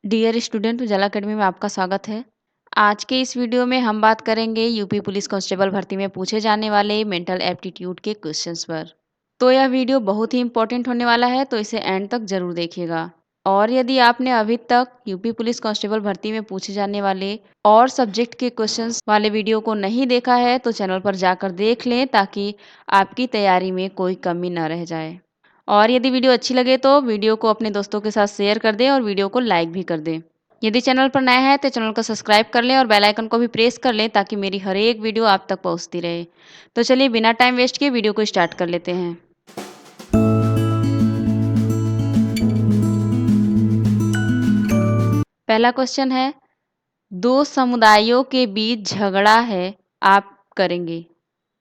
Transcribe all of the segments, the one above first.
Dear student, उजाला academy में आपका स्वागत है। आज के इस वीडियो में हम बात करेंगे यूपी पुलिस कांस्टेबल भर्ती में पूछे जाने वाले मेंटल एप्टीट्यूड के क्वेश्चंस पर। तो यह वीडियो बहुत ही इंपॉर्टेंट होने वाला है, तो इसे एंड तक जरूर देखिएगा। और यदि आपने अभी तक यूपी पुलिस कांस्टेबल भर्ती में पूछे जाने वाले और सब्जेक्ट के क्वेश्चंस वाले वीडियो को नहीं देखा है तो चैनल पर जाकर देख लें, ताकि आपकी तैयारी में कोई कमी न रह जाए। और यदि वीडियो अच्छी लगे तो वीडियो को अपने दोस्तों के साथ शेयर कर दें और वीडियो को लाइक भी कर दें। यदि चैनल पर नया है तो चैनल को सब्सक्राइब कर लें और बेल आइकन को भी प्रेस कर लें, ताकि मेरी हर एक वीडियो आप तक पहुंचती रहे। तो चलिए बिना टाइम वेस्ट किए वीडियो को स्टार्ट कर लेते हैं। पहला क्वेश्चन है, दो समुदायों के बीच झगड़ा है, आप करेंगे।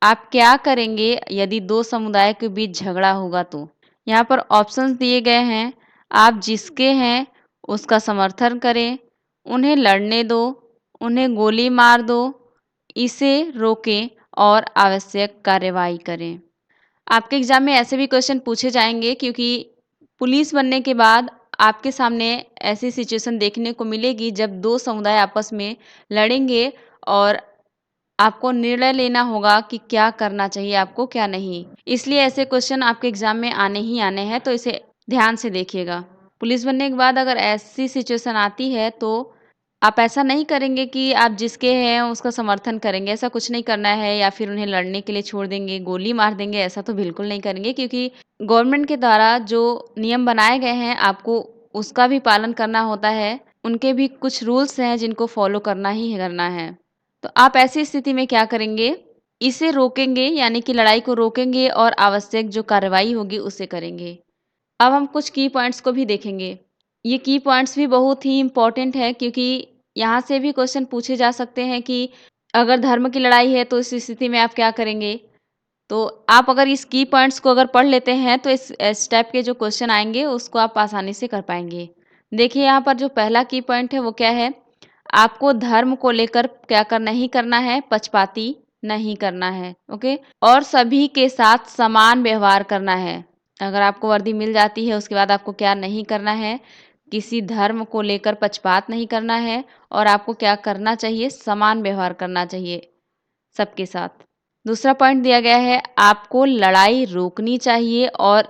आप क्या करेंगे यदि दो समुदाय के बीच झगड़ा होगा तो? यहाँ पर ऑप्शंस दिए गए हैं। आप जिसके हैं उसका समर्थन करें, उन्हें लड़ने दो, उन्हें गोली मार दो, इसे रोकें और आवश्यक कार्रवाई करें। आपके एग्जाम में ऐसे भी क्वेश्चन पूछे जाएंगे, क्योंकि पुलिस बनने के बाद आपके सामने ऐसी सिचुएशन देखने को मिलेगी जब दो समुदाय आपस में लड़ेंगे और आपको निर्णय लेना होगा कि क्या करना चाहिए आपको, क्या नहीं। इसलिए ऐसे क्वेश्चन आपके एग्जाम में आने ही आने हैं, तो इसे ध्यान से देखिएगा। पुलिस बनने के बाद अगर ऐसी सिचुएशन आती है तो आप ऐसा नहीं करेंगे कि आप जिसके हैं उसका समर्थन करेंगे, ऐसा कुछ नहीं करना है, या फिर उन्हें लड़ने के लिए छोड़ देंगे, गोली मार देंगे, ऐसा तो बिल्कुल नहीं करेंगे। क्योंकि गवर्नमेंट के द्वारा जो नियम बनाए गए हैं आपको उसका भी पालन करना होता है। उनके भी कुछ रूल्स हैं जिनको फॉलो करना ही करना है। तो आप ऐसी स्थिति में क्या करेंगे? इसे रोकेंगे, यानी कि लड़ाई को रोकेंगे और आवश्यक जो कार्रवाई होगी उसे करेंगे। अब हम कुछ की पॉइंट्स को भी देखेंगे। ये की पॉइंट्स भी बहुत ही इम्पोर्टेंट है, क्योंकि यहाँ से भी क्वेश्चन पूछे जा सकते हैं कि अगर धर्म की लड़ाई है तो इस स्थिति में आप क्या करेंगे? तो आप अगर इस की पॉइंट्स को अगर पढ़ लेते हैं तो इस टाइप के जो क्वेश्चन आएंगे उसको आप आसानी से कर पाएंगे। देखिए यहाँ पर जो पहला की पॉइंट है वो क्या है? आपको धर्म को लेकर क्या कर नहीं करना है? पक्षपाती नहीं करना है। ओके। और सभी के साथ समान व्यवहार करना है। अगर आपको वर्दी मिल जाती है उसके बाद आपको क्या नहीं करना है? किसी धर्म को लेकर पक्षपात नहीं करना है, और आपको क्या करना चाहिए? समान व्यवहार करना चाहिए सबके साथ। दूसरा पॉइंट दिया गया है, आपको लड़ाई रोकनी चाहिए और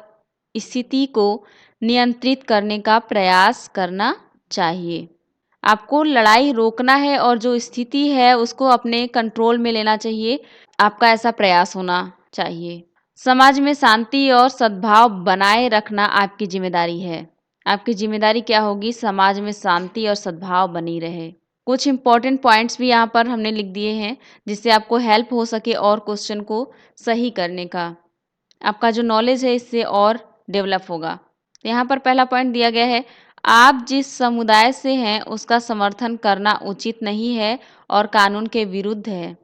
स्थिति को नियंत्रित करने का प्रयास करना चाहिए। आपको लड़ाई रोकना है और जो स्थिति है उसको अपने कंट्रोल में लेना चाहिए। आपका ऐसा प्रयास होना चाहिए। समाज में शांति और सद्भाव बनाए रखना आपकी जिम्मेदारी है। आपकी जिम्मेदारी क्या होगी? समाज में शांति और सद्भाव बनी रहे। कुछ इंपॉर्टेंट पॉइंट्स भी यहाँ पर हमने लिख दिए हैं, जिससे आपको हेल्प हो सके और क्वेश्चन को सही करने का। आपका जो नॉलेज है इससे और डेवलप होगा। तो यहाँ पर पहला पॉइंट दिया गया है, आप जिस समुदाय से हैं उसका समर्थन करना उचित नहीं है और कानून के विरुद्ध है।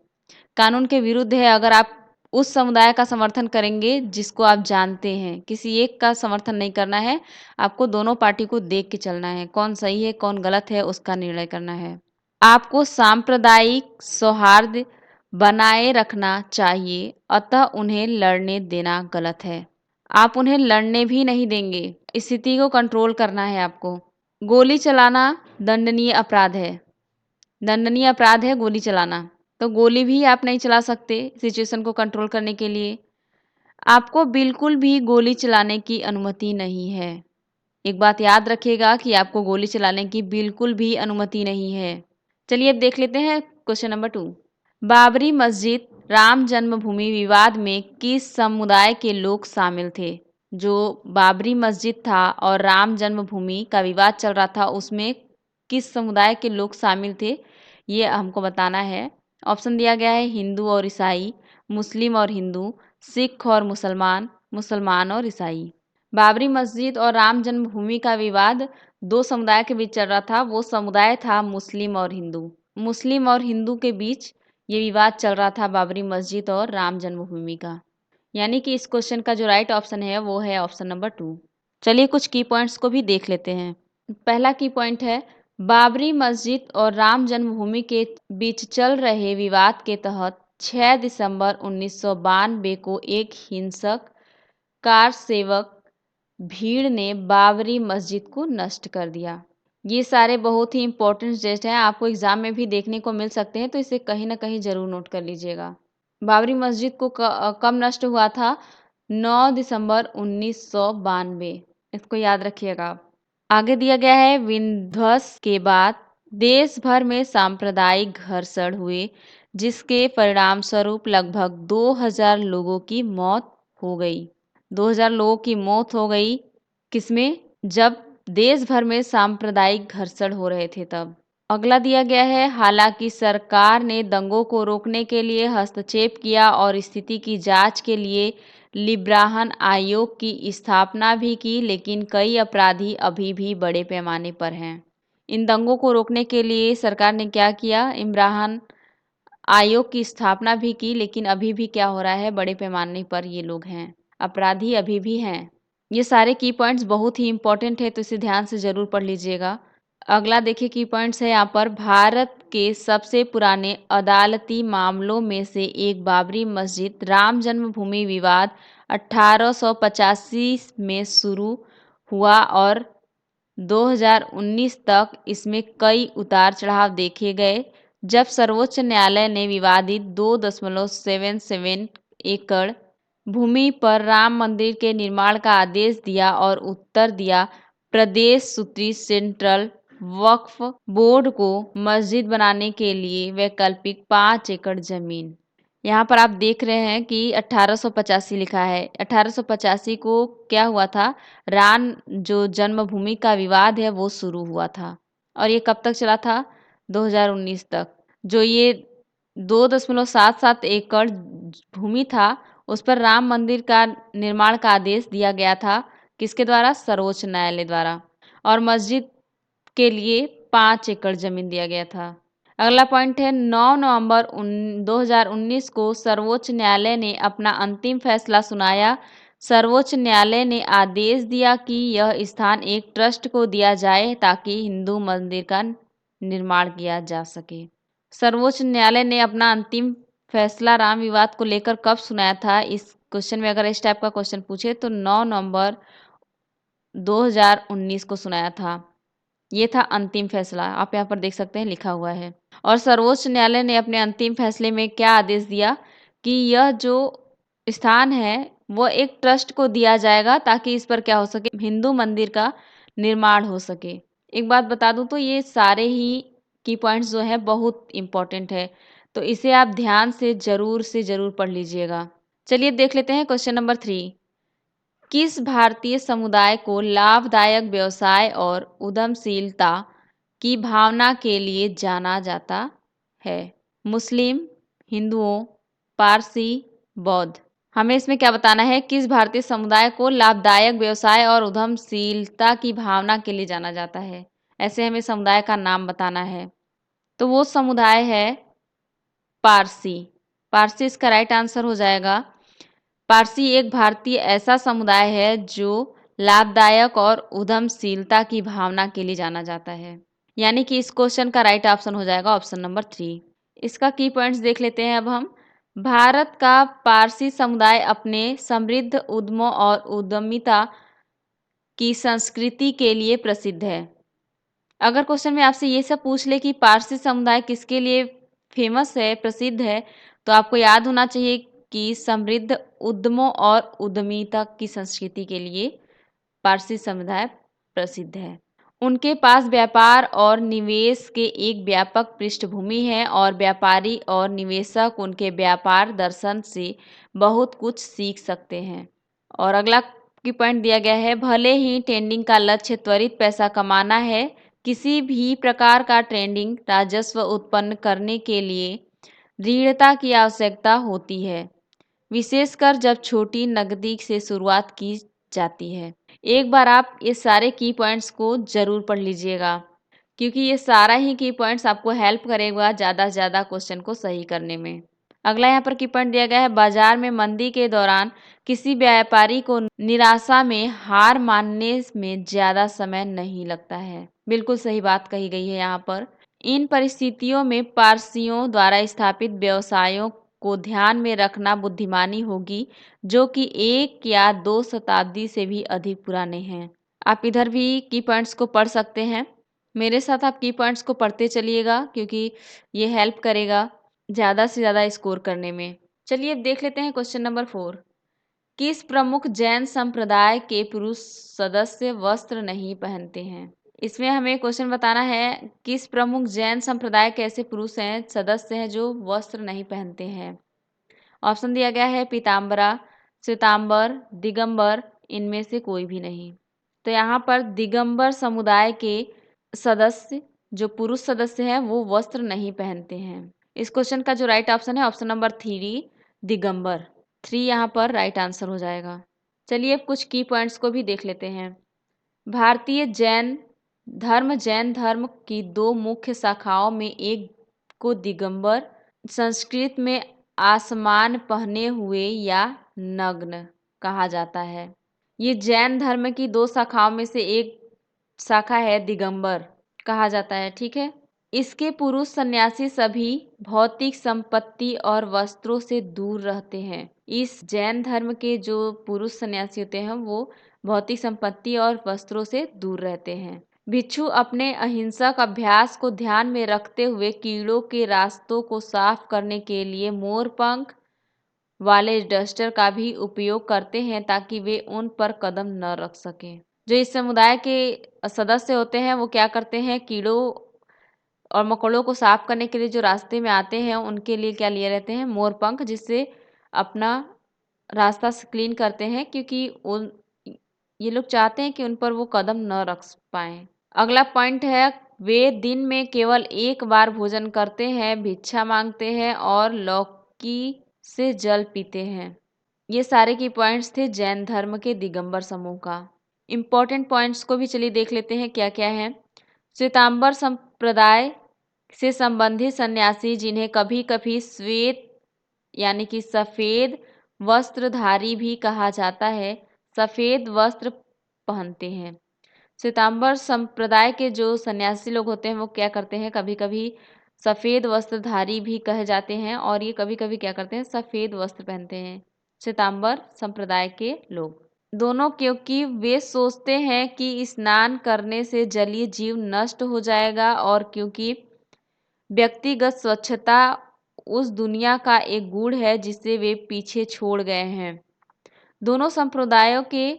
कानून के विरुद्ध है अगर आप उस समुदाय का समर्थन करेंगे जिसको आप जानते हैं। किसी एक का समर्थन नहीं करना है, आपको दोनों पार्टी को देख के चलना है। कौन सही है कौन गलत है उसका निर्णय करना है। आपको सांप्रदायिक सौहार्द बनाए रखना चाहिए, अतः उन्हें लड़ने देना गलत है। आप उन्हें लड़ने भी नहीं देंगे। स्थिति को कंट्रोल करना है आपको। गोली चलाना दंडनीय अपराध है। दंडनीय अपराध है गोली चलाना। तो गोली भी आप नहीं चला सकते सिचुएशन को कंट्रोल करने के लिए। आपको बिल्कुल भी गोली चलाने की अनुमति नहीं है। एक बात याद रखिएगा कि आपको गोली चलाने की बिल्कुल भी अनुमति नहीं है। चलिए अब देख लेते हैं क्वेश्चन नंबर 2। बाबरी मस्जिद राम जन्मभूमि विवाद में किस समुदाय के लोग शामिल थे? जो बाबरी मस्जिद था और राम जन्मभूमि का विवाद चल रहा था उसमें किस समुदाय के लोग शामिल थे, ये हमको बताना है। ऑप्शन दिया गया है, हिंदू और ईसाई, मुस्लिम और हिंदू, सिख और मुसलमान, मुसलमान और ईसाई। बाबरी मस्जिद और राम जन्मभूमि का विवाद दो समुदाय के बीच चल रहा था। वो समुदाय था मुस्लिम और हिंदू। मुस्लिम और हिंदू के बीच ये विवाद चल रहा था बाबरी मस्जिद और राम जन्मभूमि का। यानी कि इस क्वेश्चन का जो राइट ऑप्शन है वो है ऑप्शन नंबर 2। चलिए कुछ की पॉइंट्स को भी देख लेते हैं। पहला की पॉइंट है, बाबरी मस्जिद और राम जन्मभूमि के बीच चल रहे विवाद के तहत 6 दिसंबर 1992 को एक हिंसक कार सेवक भीड़ ने बाबरी मस्जिद को नष्ट कर दिया। ये सारे बहुत ही इम्पोर्टेंट डेट हैं, आपको एग्ज़ाम में भी देखने को मिल सकते हैं, तो इसे कहीं न कहीं ज़रूर नोट कर लीजिएगा। बाबरी मस्जिद को कब नष्ट हुआ था? 9 दिसंबर 1992, इसको याद रखिएगा आप। आगे दिया गया है विध्वंस के बाद देश भर में सांप्रदायिक घर्षण हुए, जिसके परिणामस्वरूप लगभग 2000 लोगों की मौत हो गई। 2000 लोगों की मौत हो गई, किसमें? जब देश भर में सांप्रदायिक घर्षण हो रहे थे तब। अगला दिया गया है, हालांकि सरकार ने दंगों को रोकने के लिए हस्तक्षेप किया और स्थिति की जांच के लिए लिब्राहन आयोग की स्थापना भी की, लेकिन कई अपराधी अभी भी बड़े पैमाने पर हैं। इन दंगों को रोकने के लिए सरकार ने क्या किया? इमरान आयोग की स्थापना भी की, लेकिन अभी भी क्या हो रहा है? बड़े पैमाने पर ये लोग हैं, अपराधी अभी भी हैं। ये सारे की पॉइंट्स बहुत ही इंपॉर्टेंट है, तो इसे ध्यान से ज़रूर पढ़ लीजिएगा। अगला देखिए की पॉइंट्स है यहाँ पर, भारत के सबसे पुराने अदालती मामलों में से एक बाबरी मस्जिद राम जन्मभूमि विवाद 1885 में शुरू हुआ और 2019 तक इसमें कई उतार चढ़ाव देखे गए, जब सर्वोच्च न्यायालय ने विवादित 2.77 एकड़ भूमि पर राम मंदिर के निर्माण का आदेश दिया और उत्तर दिया प्रदेश सूत्री सेंट्रल वक्फ बोर्ड को मस्जिद बनाने के लिए वैकल्पिक 5 एकड़ जमीन। यहाँ पर आप देख रहे हैं कि 1885 लिखा है। 1885 को क्या हुआ था? राम जो जन्मभूमि का विवाद है वो शुरू हुआ था और ये कब तक चला था? 2019 तक। जो ये 2.77 एकड़ भूमि था, उस पर राम मंदिर का निर्माण का आदेश दिया गया था, किसके द्वारा? सर्वोच्च न्यायालय द्वारा। और मस्जिद के लिए 5 एकड़ जमीन दिया गया था। अगला पॉइंट है, 9 नवंबर 2019 को सर्वोच्च न्यायालय ने अपना अंतिम फैसला सुनाया। सर्वोच्च न्यायालय ने आदेश दिया कि यह स्थान एक ट्रस्ट को दिया जाए ताकि हिंदू मंदिर का निर्माण किया जा सके। सर्वोच्च न्यायालय ने अपना अंतिम फैसला राम विवाद को लेकर कब सुनाया था? इस क्वेश्चन में अगर इस टाइप का क्वेश्चन पूछे तो 9 नवंबर 2019 को सुनाया था। ये था अंतिम फैसला, आप यहाँ पर देख सकते हैं लिखा हुआ है। और सर्वोच्च न्यायालय ने अपने अंतिम फैसले में क्या आदेश दिया कि यह जो स्थान है वो एक ट्रस्ट को दिया जाएगा ताकि इस पर क्या हो सके? हिंदू मंदिर का निर्माण हो सके। एक बात बता दूं तो ये सारे ही की पॉइंट्स जो है बहुत इंपॉर्टेंट है, तो इसे आप ध्यान से ज़रूर पढ़ लीजिएगा। चलिए देख लेते हैं क्वेश्चन नंबर 3। किस भारतीय समुदाय को लाभदायक व्यवसाय और उद्यमशीलता की भावना के लिए जाना जाता है? मुस्लिम, हिंदुओं, पारसी, बौद्ध। हमें इसमें क्या बताना है? किस भारतीय समुदाय को लाभदायक व्यवसाय और उद्यमशीलता की भावना के लिए जाना जाता है? ऐसे हमें समुदाय का नाम बताना है। तो वो समुदाय है पारसी। पारसी इसका राइट आंसर हो जाएगा। पारसी एक भारतीय ऐसा समुदाय है जो लाभदायक और उद्यमशीलता की भावना के लिए जाना जाता है। यानी कि इस क्वेश्चन का राइट ऑप्शन हो जाएगा ऑप्शन नंबर 3। इसका की पॉइंट्स देख लेते हैं अब हम। भारत का पारसी समुदाय अपने समृद्ध उद्यमों और उद्यमिता की संस्कृति के लिए प्रसिद्ध है। अगर क्वेश्चन में आपसे ये सब पूछ ले कि पारसी समुदाय किसके लिए फेमस है, प्रसिद्ध है, तो आपको याद होना चाहिए कि समृद्ध उद्यमों और उद्यमिता की संस्कृति के लिए पारसी समुदाय प्रसिद्ध है। उनके पास व्यापार और निवेश के एक व्यापक पृष्ठभूमि है और व्यापारी और निवेशक उनके व्यापार दर्शन से बहुत कुछ सीख सकते हैं। और अगला की पॉइंट दिया गया है, भले ही ट्रेडिंग का लक्ष्य त्वरित पैसा कमाना है, किसी भी प्रकार का ट्रेडिंग राजस्व उत्पन्न करने के लिए दृढ़ता की आवश्यकता होती है, विशेषकर जब छोटी नकदी से शुरुआत की जाती है। एक बार आप ये सारे की पॉइंट्स को ज़रूर पढ़ लीजिएगा, क्योंकि ये सारा ही की पॉइंट्स आपको हेल्प करेगा ज़्यादा से ज़्यादा क्वेश्चन को सही करने में। अगला यहाँ पर की पॉइंट दिया गया है, बाजार में मंदी के दौरान किसी व्यापारी को निराशा में हार मानने में ज़्यादा समय नहीं लगता है। बिल्कुल सही बात कही गई है यहाँ पर। इन परिस्थितियों में पारसियों द्वारा स्थापित व्यवसायों को ध्यान में रखना बुद्धिमानी होगी, जो कि 1 या 2 शताब्दी से भी अधिक पुराने हैं। आप इधर भी की पॉइंट्स को पढ़ सकते हैं। मेरे साथ आप की पॉइंट्स को पढ़ते चलिएगा क्योंकि ये हेल्प करेगा ज़्यादा से ज़्यादा स्कोर करने में। चलिए अब देख लेते हैं क्वेश्चन नंबर 4। किस प्रमुख जैन संप्रदाय के पुरुष सदस्य वस्त्र नहीं पहनते हैं? इसमें हमें क्वेश्चन बताना है किस प्रमुख जैन संप्रदाय के ऐसे पुरुष हैं सदस्य हैं जो वस्त्र नहीं पहनते हैं। ऑप्शन दिया गया है पीताम्बरा, श्वेतांबर, दिगंबर, इनमें से कोई भी नहीं। तो यहाँ पर दिगंबर समुदाय के सदस्य जो पुरुष सदस्य हैं वो वस्त्र नहीं पहनते हैं। इस क्वेश्चन का जो राइट ऑप्शन है ऑप्शन नंबर 3 दिगंबर। 3 यहाँ पर राइट आंसर हो जाएगा। चलिए अब कुछ की पॉइंट्स को भी देख लेते हैं। भारतीय जैन धर्म की दो मुख्य शाखाओं में एक को दिगंबर, संस्कृत में आसमान पहने हुए या नग्न कहा जाता है। ये जैन धर्म की दो शाखाओं में से एक शाखा है दिगंबर कहा जाता है, ठीक है। इसके पुरुष सन्यासी सभी भौतिक संपत्ति और वस्त्रों से दूर रहते हैं। इस जैन धर्म के जो पुरुष सन्यासी होते हैं वो भौतिक संपत्ति और वस्त्रों से दूर रहते हैं। भिक्षु अपने अहिंसक अभ्यास को ध्यान में रखते हुए कीड़ों के रास्तों को साफ करने के लिए मोर पंख वाले डस्टर का भी उपयोग करते हैं ताकि वे उन पर कदम न रख सकें। जो इस समुदाय के सदस्य होते हैं वो क्या करते हैं, कीड़ों और मकोड़ों को साफ करने के लिए जो रास्ते में आते हैं उनके लिए क्या लिए रहते हैं, मोर पंख, जिससे अपना रास्ता क्लीन करते हैं क्योंकि उन ये लोग चाहते हैं कि उन पर वो कदम न रख पाएं। अगला पॉइंट है वे दिन में केवल एक बार भोजन करते हैं, भिक्षा मांगते हैं और लौकी से जल पीते हैं। ये सारे की पॉइंट्स थे जैन धर्म के दिगंबर समूह का। इम्पॉर्टेंट पॉइंट्स को भी चलिए देख लेते हैं क्या क्या है। श्वेतांबर संप्रदाय से संबंधित सन्यासी जिन्हें कभी कभी श्वेत यानी कि सफ़ेद वस्त्रधारी भी कहा जाता है, सफ़ेद वस्त्र पहनते हैं। श्वेतांबर संप्रदाय के जो सन्यासी लोग होते हैं वो क्या करते हैं, कभी कभी सफ़ेद वस्त्रधारी भी कहे जाते हैं और ये कभी कभी क्या करते हैं, सफ़ेद वस्त्र पहनते हैं श्वेतांबर संप्रदाय के लोग। दोनों क्योंकि वे सोचते हैं कि स्नान करने से जलीय जीव नष्ट हो जाएगा और क्योंकि व्यक्तिगत स्वच्छता उस दुनिया का एक गुण है जिसे वे पीछे छोड़ गए हैं। दोनों संप्रदायों के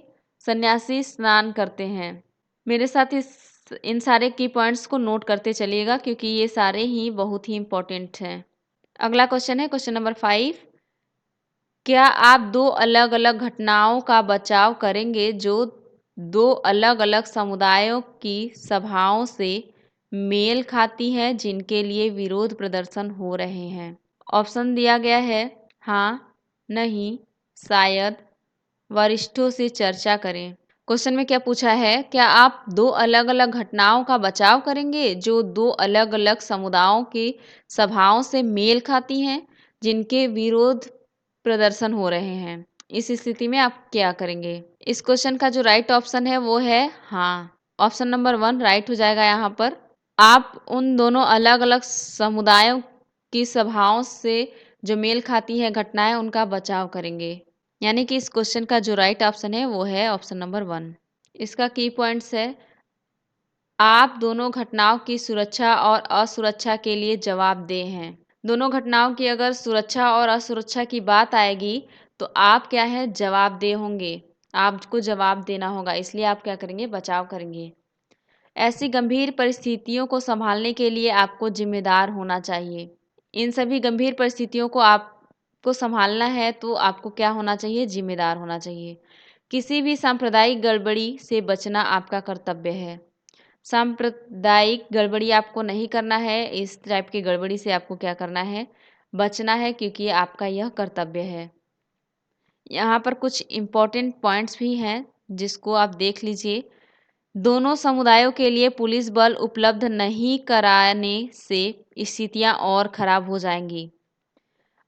सन्यासी स्नान करते हैं। मेरे साथ इन सारे की पॉइंट्स को नोट करते चलिएगा क्योंकि ये सारे ही बहुत ही इम्पोर्टेंट हैं। अगला क्वेश्चन है क्वेश्चन नंबर 5। क्या आप दो अलग अलग घटनाओं का बचाव करेंगे जो दो अलग अलग समुदायों की सभाओं से मेल खाती हैं जिनके लिए विरोध प्रदर्शन हो रहे हैं? ऑप्शन दिया गया है हाँ, नहीं, शायद, वरिष्ठों से चर्चा करें। क्वेश्चन में क्या पूछा है, क्या आप दो अलग अलग घटनाओं का बचाव करेंगे जो दो अलग अलग समुदायों की सभाओं से मेल खाती हैं जिनके विरोध प्रदर्शन हो रहे हैं? इस स्थिति में आप क्या करेंगे? इस क्वेश्चन का जो राइट ऑप्शन है वो है हाँ। ऑप्शन नंबर 1 राइट हो जाएगा यहाँ पर। आप उन दोनों अलग अलग समुदायों की सभाओं से जो मेल खाती हैं घटनाएं उनका बचाव करेंगे। यानी कि इस क्वेश्चन का जो राइट ऑप्शन है वो है ऑप्शन नंबर 1। इसका की पॉइंट्स है आप दोनों घटनाओं की सुरक्षा और असुरक्षा के लिए जवाबदेह हैं। दोनों घटनाओं की अगर सुरक्षा और असुरक्षा की बात आएगी तो आप क्या है, जवाबदेह होंगे, आपको जवाब देना होगा, इसलिए आप क्या करेंगे, बचाव करेंगे। ऐसी गंभीर परिस्थितियों को संभालने के लिए आपको जिम्मेदार होना चाहिए। इन सभी गंभीर परिस्थितियों को आपको संभालना है तो आपको क्या होना चाहिए, जिम्मेदार होना चाहिए। किसी भी सांप्रदायिक गड़बड़ी से बचना आपका कर्तव्य है। सांप्रदायिक गड़बड़ी आपको नहीं करना है, इस टाइप की गड़बड़ी से आपको क्या करना है, बचना है क्योंकि आपका यह कर्तव्य है। यहाँ पर कुछ इम्पोर्टेंट पॉइंट्स भी हैं जिसको आप देख लीजिए। दोनों समुदायों के लिए पुलिस बल उपलब्ध नहीं कराने से स्थितियां और खराब हो जाएंगी।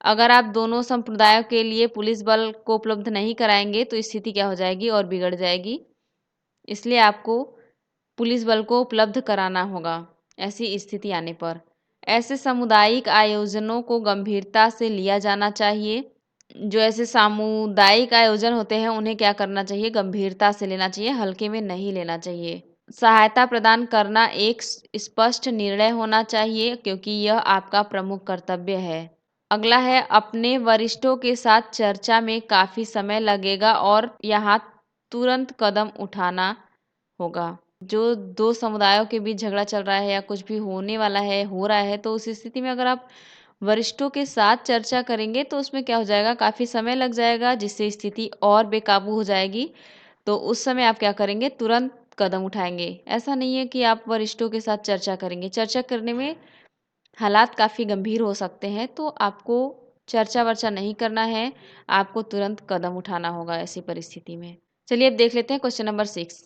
अगर आप दोनों संप्रदायों के लिए पुलिस बल को उपलब्ध नहीं कराएंगे तो स्थिति क्या हो जाएगी, और बिगड़ जाएगी। इसलिए आपको पुलिस बल को उपलब्ध कराना होगा ऐसी स्थिति आने पर। ऐसे सामुदायिक आयोजनों को गंभीरता से लिया जाना चाहिए। जो ऐसे सामुदायिक आयोजन होते हैं उन्हें क्या करना चाहिए, गंभीरता से लेना चाहिए, हल्के में नहीं लेना चाहिए। सहायता प्रदान करना एक स्पष्ट निर्णय होना चाहिए क्योंकि यह आपका प्रमुख कर्तव्य है। अगला है, अपने वरिष्ठों के साथ चर्चा में काफ़ी समय लगेगा और यहाँ तुरंत कदम उठाना होगा। जो दो समुदायों के बीच झगड़ा चल रहा है या कुछ भी होने वाला है, हो रहा है, तो उस स्थिति में अगर आप वरिष्ठों के साथ चर्चा करेंगे तो उसमें क्या हो जाएगा, काफ़ी समय लग जाएगा जिससे स्थिति और बेकाबू हो जाएगी। तो उस समय आप क्या करेंगे, तुरंत कदम उठाएंगे। ऐसा नहीं है कि आप वरिष्ठों के साथ चर्चा करेंगे, चर्चा करने में हालात काफ़ी गंभीर हो सकते हैं, तो आपको चर्चा वर्चा नहीं करना है, आपको तुरंत कदम उठाना होगा ऐसी परिस्थिति में। चलिए अब देख लेते हैं क्वेश्चन नंबर 6।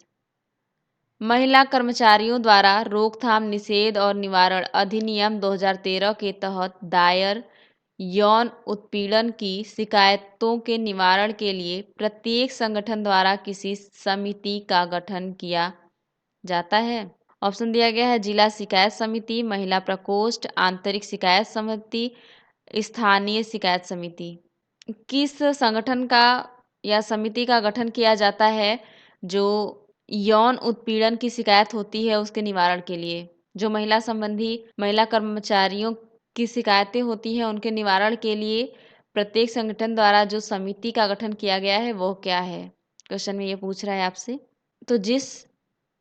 महिला कर्मचारियों द्वारा रोकथाम, निषेध और निवारण अधिनियम 2013 के तहत दायर यौन उत्पीड़न की शिकायतों के निवारण के लिए प्रत्येक संगठन द्वारा किसी समिति का गठन किया जाता है। ऑप्शन दिया गया है जिला शिकायत समिति, महिला प्रकोष्ठ, आंतरिक शिकायत समिति, स्थानीय शिकायत समिति। किस संगठन का या समिति का गठन किया जाता है जो यौन उत्पीड़न की शिकायत होती है उसके निवारण के लिए? जो महिला कर्मचारियों की शिकायतें होती हैं उनके निवारण के लिए प्रत्येक संगठन द्वारा जो समिति का गठन किया गया है वो क्या है? क्वेश्चन में ये पूछ रहा है आपसे। तो जिस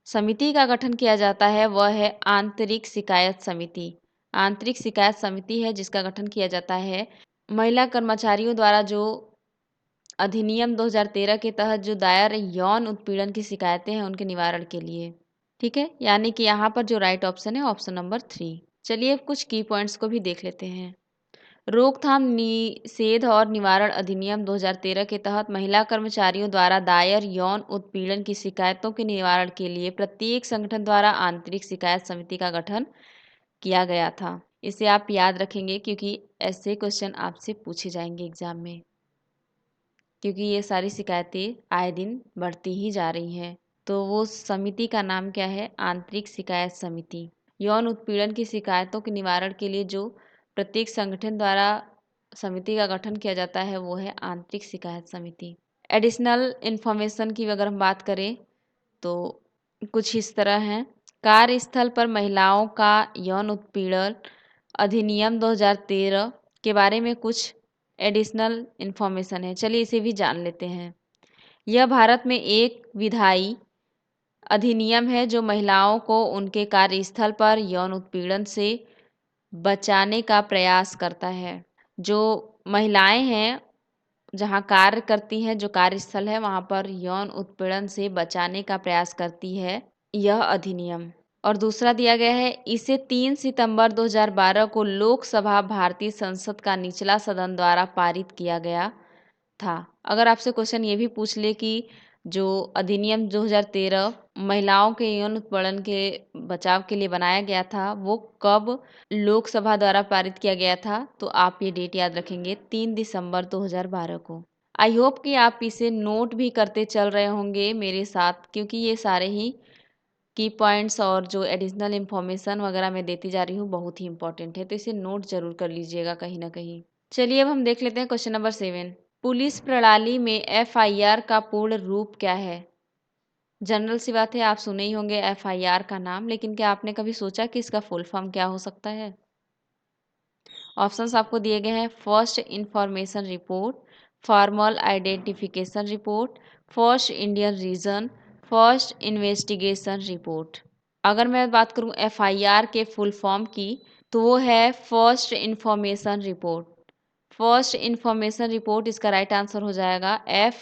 समिति का गठन किया जाता है वह है आंतरिक शिकायत समिति। आंतरिक शिकायत समिति है जिसका गठन किया जाता है महिला कर्मचारियों द्वारा जो अधिनियम 2013 के तहत जो दायर यौन उत्पीड़न की शिकायतें हैं उनके निवारण के लिए। ठीक है, यानी कि यहाँ पर जो राइट ऑप्शन है ऑप्शन नंबर 3। चलिए अब कुछ की पॉइंट्स को भी देख लेते हैं। रोकथाम, निषेध और निवारण अधिनियम 2013 के तहत महिला कर्मचारियों द्वारा दायर यौन उत्पीड़न की शिकायतों के निवारण के लिए प्रत्येक संगठन द्वारा आंतरिक शिकायत समिति का गठन किया गया था। इसे आप याद रखेंगे क्योंकि ऐसे क्वेश्चन आपसे पूछे जाएंगे एग्जाम में, क्योंकि ये सारी शिकायतें आए दिन बढ़ती ही जा रही हैं। तो वो समिति का नाम क्या है? आंतरिक शिकायत समिति। यौन उत्पीड़न की शिकायतों के निवारण के लिए जो प्रत्येक संगठन द्वारा समिति का गठन किया जाता है वो है आंतरिक शिकायत समिति। एडिशनल इन्फॉर्मेशन की अगर हम बात करें तो कुछ इस तरह हैं। कार्यस्थल पर महिलाओं का यौन उत्पीड़न अधिनियम 2013 के बारे में कुछ एडिशनल इन्फॉर्मेशन है, चलिए इसे भी जान लेते हैं। यह भारत में एक विधायी अधिनियम है जो महिलाओं को उनके कार्यस्थल पर यौन उत्पीड़न से बचाने का प्रयास करता है। जो महिलाएं हैं जहाँ कार्य करती हैं, जो कार्यस्थल है वहाँ पर यौन उत्पीड़न से बचाने का प्रयास करती है यह अधिनियम। और दूसरा दिया गया है, इसे 3 सितंबर 2012 को लोकसभा भारतीय संसद का निचला सदन द्वारा पारित किया गया था। अगर आपसे क्वेश्चन ये भी पूछ ले कि जो अधिनियम 2013 महिलाओं के यौन उत्पीड़न के बचाव के लिए बनाया गया था वो कब लोकसभा द्वारा पारित किया गया था, तो आप ये डेट याद रखेंगे 3 दिसंबर 2012 को। आई होप कि आप इसे नोट भी करते चल रहे होंगे मेरे साथ, क्योंकि ये सारे ही की पॉइंट्स और जो एडिशनल इन्फॉर्मेशन वगैरह मैं देती जा रही हूँ बहुत ही इंपॉर्टेंट है, तो इसे नोट जरूर कर लीजिएगा कहीं ना कहीं। चलिए अब हम देख लेते हैं क्वेश्चन नंबर 7। पुलिस प्रणाली में एफआईआर का पूर्ण रूप क्या है? जनरल सी बात है, आप सुने ही होंगे एफआईआर का नाम, लेकिन क्या आपने कभी सोचा कि इसका फुल फॉर्म क्या हो सकता है? ऑप्शंस आपको दिए गए हैं। First information report, formal identification report, first Indian reason, first investigation report. अगर मैं बात करूं एफआईआर के फुल फॉर्म की तो वो है first information report. First information report इसका राइट आंसर हो जाएगा। एफ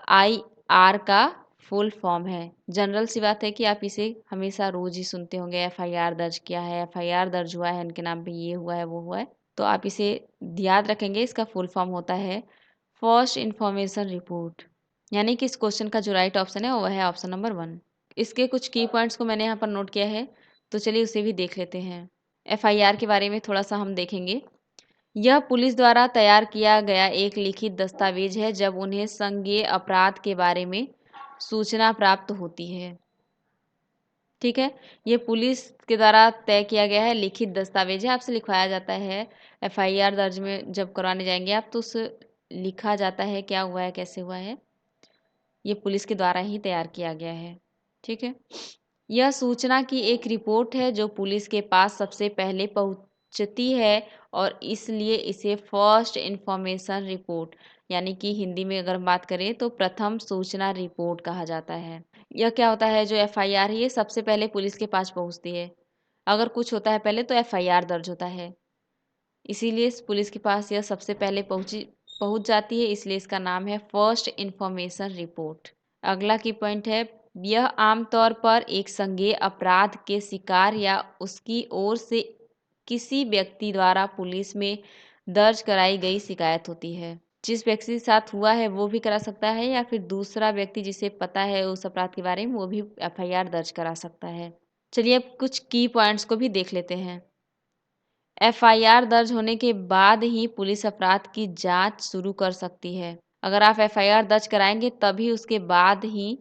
आई आर का फुल फॉर्म है। जनरल सी बात है कि आप इसे हमेशा रोज ही सुनते होंगे, एफआईआर दर्ज किया है, एफआईआर दर्ज हुआ है, इनके नाम पे ये हुआ है वो हुआ है, तो आप इसे याद रखेंगे। इसका फुल फॉर्म होता है फर्स्ट इंफॉर्मेशन रिपोर्ट। यानी कि इस क्वेश्चन का जो राइट ऑप्शन है वो है ऑप्शन नंबर 1। इसके कुछ की पॉइंट्स को मैंने यहाँ पर नोट किया है, तो चलिए उसे भी देख लेते हैं। एफआईआर के बारे में थोड़ा सा हम देखेंगे। यह पुलिस द्वारा तैयार किया गया एक लिखित दस्तावेज है जब उन्हें संज्ञेय अपराध के बारे में सूचना प्राप्त होती है। ठीक है, ये पुलिस के द्वारा तय किया गया है लिखित दस्तावेज है। आपसे लिखवाया जाता है एफआईआर दर्ज में जब करवाने जाएंगे आप, तो उस लिखा जाता है क्या हुआ है कैसे हुआ है, ये पुलिस के द्वारा ही तैयार किया गया है। ठीक है, यह सूचना की एक रिपोर्ट है जो पुलिस के पास सबसे पहले पहुंचती है और इसलिए इसे फर्स्ट इंफॉर्मेशन रिपोर्ट यानी कि हिंदी में अगर हम बात करें तो प्रथम सूचना रिपोर्ट कहा जाता है। यह क्या होता है, जो एफआईआर है ये सबसे पहले पुलिस के पास पहुंचती है। अगर कुछ होता है पहले तो एफआईआर दर्ज होता है, इसीलिए पुलिस के पास यह सबसे पहले पहुंच जाती है, इसलिए इसका नाम है फर्स्ट इंफॉर्मेशन रिपोर्ट। अगला की पॉइंट है, यह आमतौर पर एक संज्ञेय अपराध के शिकार या उसकी ओर से किसी व्यक्ति द्वारा पुलिस में दर्ज कराई गई शिकायत होती है। जिस व्यक्ति के साथ हुआ है वो भी करा सकता है या फिर दूसरा व्यक्ति जिसे पता है उस अपराध के बारे में वो भी एफआईआर दर्ज करा सकता है। चलिए अब कुछ की पॉइंट्स को भी देख लेते हैं। एफआईआर दर्ज होने के बाद ही पुलिस अपराध की जांच शुरू कर सकती है। अगर आप एफआईआर दर्ज कराएंगे तभी उसके बाद ही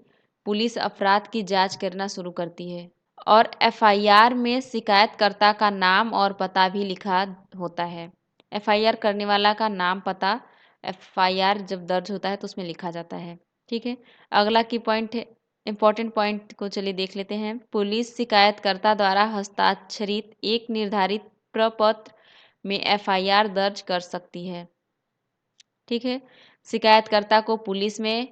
पुलिस अपराध की जांच करना शुरू करती है। और एफआईआर में शिकायतकर्ता का नाम और पता भी लिखा होता है। एफआईआर करने वाला का नाम पता एफआईआर जब दर्ज होता है तो उसमें लिखा जाता है। ठीक है, अगला की पॉइंट है, इंपॉर्टेंट पॉइंट को चलिए देख लेते हैं। पुलिस शिकायतकर्ता द्वारा हस्ताक्षरित एक निर्धारित प्रपत्र में एफआईआर दर्ज कर सकती है। ठीक है, शिकायतकर्ता को पुलिस में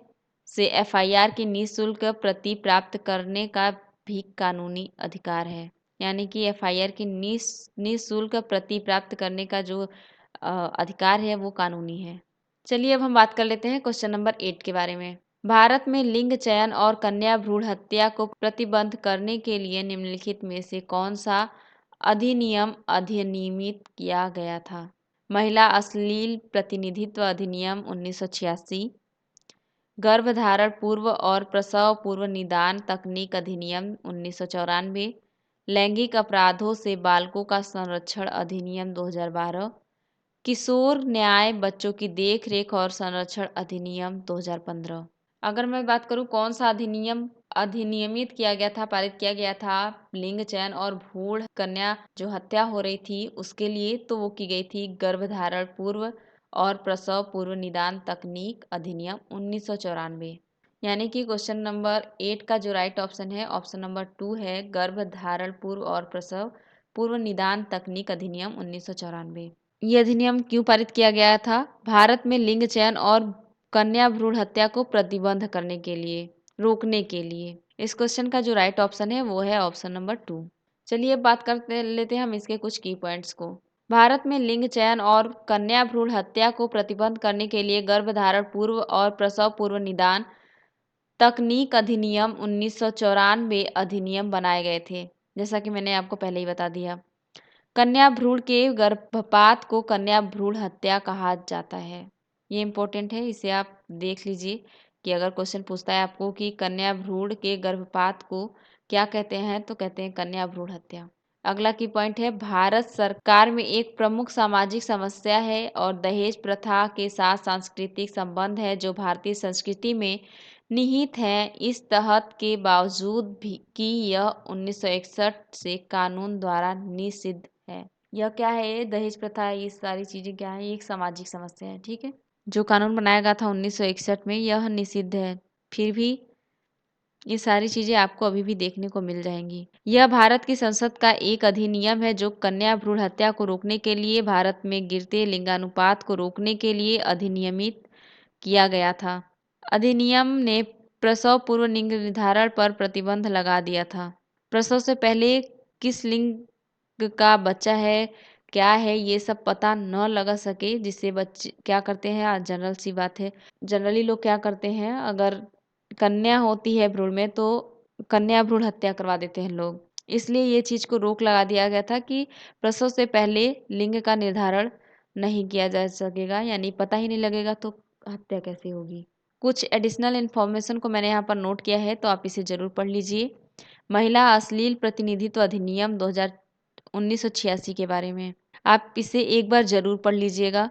से एफआईआर की निःशुल्क प्रति प्राप्त करने का भी कानूनी अधिकार है। यानी कि एफआईआर की निःशुल्क प्रति प्राप्त करने का जो अधिकार है वो कानूनी है। चलिए अब हम बात कर लेते हैं क्वेश्चन नंबर 8 के बारे में। भारत में लिंग चयन और कन्या भ्रूण हत्या को प्रतिबंध करने के लिए निम्नलिखित में से कौन सा अधिनियम अधिनियमित किया गया था? महिला अश्लील प्रतिनिधित्व अधिनियम 1986, गर्भधारण पूर्व और प्रसव पूर्व निदान तकनीक अधिनियम 1994, लैंगिक अपराधों से बालकों का संरक्षण अधिनियम 2012, किशोर न्याय बच्चों की देखरेख और संरक्षण अधिनियम 2015। अगर मैं बात करूं कौन सा अधिनियम अधिनियमित किया गया था, पारित किया गया था लिंग चयन और भ्रूण कन्या जो हत्या हो रही थी उसके लिए, तो वो की गई थी गर्भधारण पूर्व और प्रसव पूर्व निदान तकनीक अधिनियम 1994। यानी कि क्वेश्चन नंबर 8 का जो राइट ऑप्शन है ऑप्शन नंबर 2 है, गर्भधारण पूर्व और प्रसव पूर्व निदान तकनीक अधिनियम 1994। ये अधिनियम क्यों पारित किया गया था? भारत में लिंग चयन और कन्या भ्रूण हत्या को प्रतिबंध करने के लिए, रोकने के लिए। इस क्वेश्चन का जो राइट ऑप्शन है वो है ऑप्शन नंबर 2। चलिए अब बात करते लेते हैं हम इसके कुछ की पॉइंट्स को। भारत में लिंग चयन और कन्या भ्रूण हत्या को प्रतिबंध करने के लिए गर्भधारण पूर्व और प्रसव पूर्व निदान तकनीक अधिनियम 1994 अधिनियम बनाए गए थे, जैसा कि मैंने आपको पहले ही बता दिया। कन्या भ्रूण के गर्भपात को कन्या भ्रूण हत्या कहा जाता है। ये इंपॉर्टेंट है, इसे आप देख लीजिए कि अगर क्वेश्चन पूछता है आपको कि कन्या भ्रूण के गर्भपात को क्या कहते हैं तो कहते हैं कन्या भ्रूण हत्या। अगला की पॉइंट है, भारत सरकार में एक प्रमुख सामाजिक समस्या है और दहेज प्रथा के साथ सांस्कृतिक संबंध है जो भारतीय संस्कृति में निहित है। इस तहत के बावजूद भी कि यह 1961 से कानून द्वारा निषिद्ध है। यह क्या है, ये दहेज प्रथा, ये सारी चीजें क्या है, ये एक सामाजिक समस्या है। ठीक है, जो कानून बनाया गया था 1961 में यह निषिद्ध है, फिर भी ये सारी चीजें आपको अभी भी देखने को मिल जाएंगी। यह भारत की संसद का एक अधिनियम है जो कन्या भ्रूण हत्या को रोकने के लिए भारत में गिरते लिंगानुपात को रोकने के लिए अधिनियमित किया गया था। अधिनियम ने प्रसव पूर्व लिंग निर्धारण पर प्रतिबंध लगा दिया था। प्रसव से पहले किस लिंग का बच्चा है, क्या है, ये सब पता न लगा सके, जिससे बच्चे क्या करते हैं, आज जनरल सी बात है, जनरली लोग क्या करते हैं, अगर कन्या होती है भ्रूण में तो कन्या भ्रूण हत्या करवा देते हैं लोग। इसलिए ये चीज को रोक लगा दिया गया था कि प्रसव से पहले लिंग का निर्धारण नहीं किया जा सकेगा, यानी पता ही नहीं लगेगा तो हत्या कैसे होगी। कुछ एडिशनल इन्फॉर्मेशन को मैंने यहाँ पर नोट किया है तो आप इसे जरूर पढ़ लीजिए। महिला अश्लील प्रतिनिधित्व अधिनियम 1986 के बारे में आप इसे एक बार जरूर पढ़ लीजिएगा,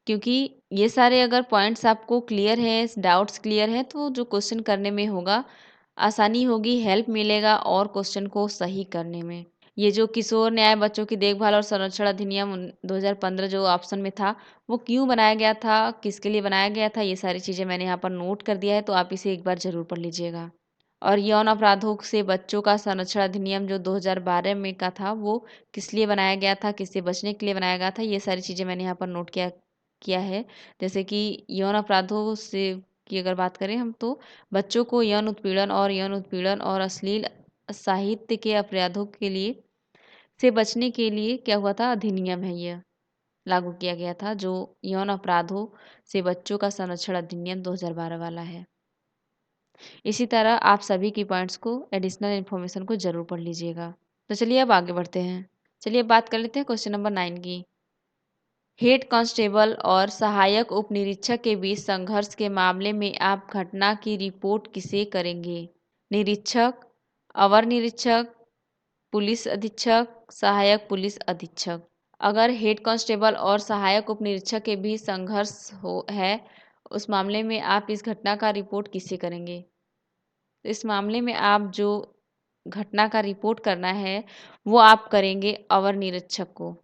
क्योंकि ये सारे अगर पॉइंट्स आपको क्लियर है, डाउट्स क्लियर है, तो जो क्वेश्चन करने में होगा आसानी होगी, हेल्प मिलेगा और क्वेश्चन को सही करने में। ये जो किशोर न्याय बच्चों की देखभाल और संरक्षण अधिनियम 2015 जो ऑप्शन में था वो क्यों बनाया गया था, किसके लिए बनाया गया था, ये सारी चीज़ें मैंने यहाँ पर नोट कर दिया है तो आप इसे एक बार ज़रूर पढ़ लीजिएगा। और यौन अपराधों से बच्चों का संरक्षण अधिनियम जो 2012 में का था, वो किस लिए बनाया गया था, किससे बचने के लिए बनाया गया था, ये सारी चीज़ें मैंने यहाँ पर नोट किया किया है। जैसे कि यौन अपराधों से की अगर बात करें हम, तो बच्चों को यौन उत्पीड़न और अश्लील साहित्य के अपराधों के लिए से बचने के लिए क्या हुआ था, अधिनियम है ये लागू किया गया था, जो यौन अपराधों से बच्चों का संरक्षण अधिनियम 2012 वाला है। इसी तरह आप सभी की पॉइंट्स को, एडिशनल इन्फॉर्मेशन को जरूर पढ़ लीजिएगा। तो चलिए अब आगे बढ़ते हैं। चलिए अब बात कर लेते हैं क्वेश्चन नंबर 9 की। हेड कांस्टेबल और सहायक उप निरीक्षक के बीच संघर्ष के मामले में आप घटना की रिपोर्ट किसे करेंगे? निरीक्षक, अवर निरीक्षक, पुलिस अधीक्षक, सहायक पुलिस अधीक्षक। अगर हेड कांस्टेबल और सहायक उप निरीक्षक के बीच संघर्ष है, उस मामले में आप इस घटना का रिपोर्ट किसे करेंगे? तो इस मामले में आप जो घटना का रिपोर्ट करना है, वो आप करेंगे अवर निरीक्षक को।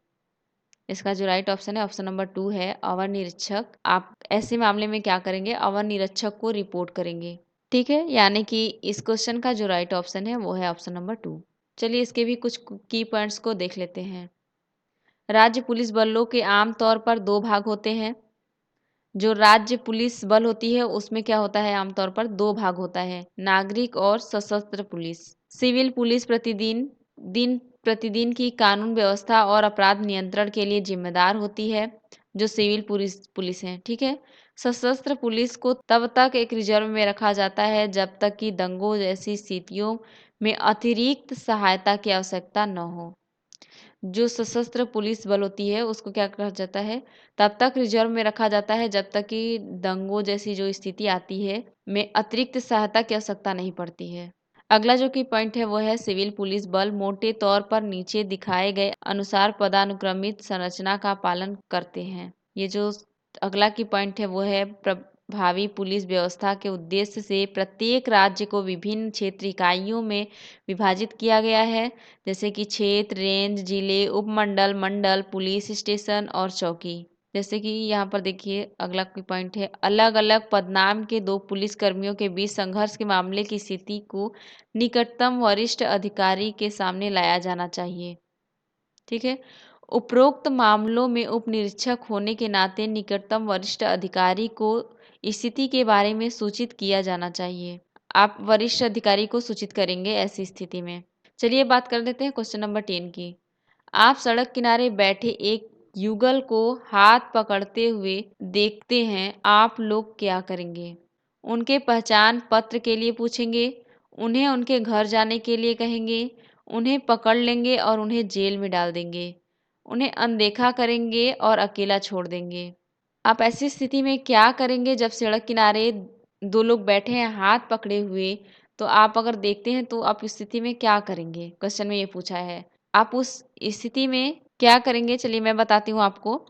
इसका जो राइट ऑप्शन है, ऑप्शन नंबर 2 है, अवर निरीक्षक। आप ऐसे मामले में क्या करेंगे? अवर निरीक्षक को रिपोर्ट करेंगे। ठीक है, यानी कि इस क्वेश्चन का जो राइट ऑप्शन है वो है ऑप्शन नंबर 2। चलिए इसके भी कुछ की पॉइंट्स को देख लेते हैं। राज्य पुलिस बलों के आम तौर पर 2 भाग होते हैं। जो राज्य पुलिस बल होती है उसमें क्या होता है, आमतौर पर 2 भाग होता है, नागरिक और सशस्त्र पुलिस। सिविल पुलिस दिन प्रतिदिन की कानून व्यवस्था और अपराध नियंत्रण के लिए जिम्मेदार होती है, जो सिविल पुलिस है। ठीक है। सशस्त्र पुलिस को तब तक एक रिजर्व में रखा जाता है जब तक कि दंगों जैसी स्थितियों में अतिरिक्त सहायता की आवश्यकता न हो। जो सशस्त्र पुलिस बल होती है उसको क्या कहा जाता है, तब तक रिजर्व में रखा जाता है जब तक कि दंगों जैसी जो स्थिति आती है में अतिरिक्त सहायता की आवश्यकता नहीं पड़ती है। अगला जो की पॉइंट है वो है सिविल पुलिस बल मोटे तौर पर नीचे दिखाए गए अनुसार पदानुक्रमित संरचना का पालन करते हैं। ये जो अगला की पॉइंट है वो है प्रभावी पुलिस व्यवस्था के उद्देश्य से प्रत्येक राज्य को विभिन्न क्षेत्र इकाइयों में विभाजित किया गया है, जैसे कि क्षेत्र, रेंज, जिले, उपमंडल, मंडल, पुलिस स्टेशन और चौकी। जैसे कि यहाँ पर देखिए अगला कोई पॉइंट है, अलग अलग पदनाम के 2 पुलिस कर्मियों के बीच संघर्ष के मामले की स्थिति को निकटतम वरिष्ठ अधिकारी के सामने लाया जाना चाहिए। ठीक है। उपरोक्त मामलों में उप निरीक्षक होने के नाते निकटतम वरिष्ठ अधिकारी को स्थिति के बारे में सूचित किया जाना चाहिए। आप वरिष्ठ अधिकारी को सूचित करेंगे ऐसी स्थिति में। चलिए बात कर लेते हैं क्वेश्चन नंबर 10 की। आप सड़क किनारे बैठे एक युगल को हाथ पकड़ते हुए देखते हैं, आप लोग क्या करेंगे? उनके पहचान पत्र के लिए पूछेंगे, उन्हें उनके घर जाने के लिए कहेंगे, उन्हें पकड़ लेंगे और उन्हें जेल में डाल देंगे, उन्हें अनदेखा करेंगे और अकेला छोड़ देंगे। आप ऐसी स्थिति में क्या करेंगे जब सड़क किनारे 2 लोग बैठे हैं हाथ पकड़े हुए, तो आप अगर देखते हैं तो आप इस स्थिति में क्या करेंगे? क्वेश्चन में ये पूछा है। आप उस स्थिति में क्या करेंगे? चलिए मैं बताती हूँ आपको।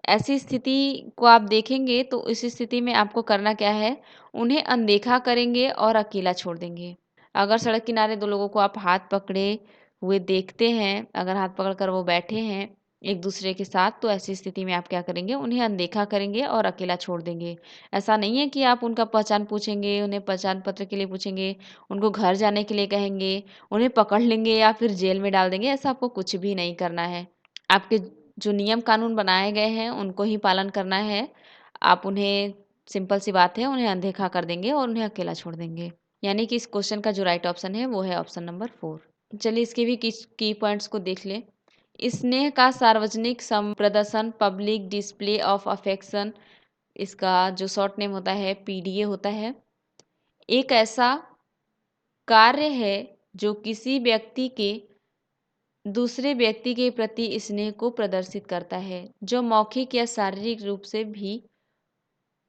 ऐसी स्थिति को आप देखेंगे तो इस स्थिति में आपको करना क्या है? उन्हें अनदेखा करेंगे और अकेला छोड़ देंगे। अगर सड़क किनारे 2 लोगों को आप हाथ पकड़े हुए देखते हैं, अगर हाथ पकड़कर वो बैठे हैं एक दूसरे के साथ, तो ऐसी स्थिति में आप क्या करेंगे? उन्हें अनदेखा करेंगे और अकेला छोड़ देंगे। ऐसा नहीं है कि आप उनका पहचान पूछेंगे, उन्हें पहचान पत्र के लिए पूछेंगे, उनको घर जाने के लिए कहेंगे, उन्हें पकड़ लेंगे या फिर जेल में डाल देंगे, ऐसा आपको कुछ भी नहीं करना है। आपके जो नियम कानून बनाए गए हैं उनको ही पालन करना है। आप उन्हें, सिंपल सी बात है, उन्हें अनदेखा कर देंगे और उन्हें अकेला छोड़ देंगे। यानी कि इस क्वेश्चन का जो राइट ऑप्शन है वो है ऑप्शन नंबर 4। चलिए इसके भी की पॉइंट्स को देख लें। स्नेह का सार्वजनिक प्रदर्शन, पब्लिक डिस्प्ले ऑफ अफेक्शन, इसका जो शॉर्ट नेम होता है पीडीए होता है, एक ऐसा कार्य है जो किसी व्यक्ति के दूसरे व्यक्ति के प्रति स्नेह को प्रदर्शित करता है, जो मौखिक या शारीरिक रूप से भी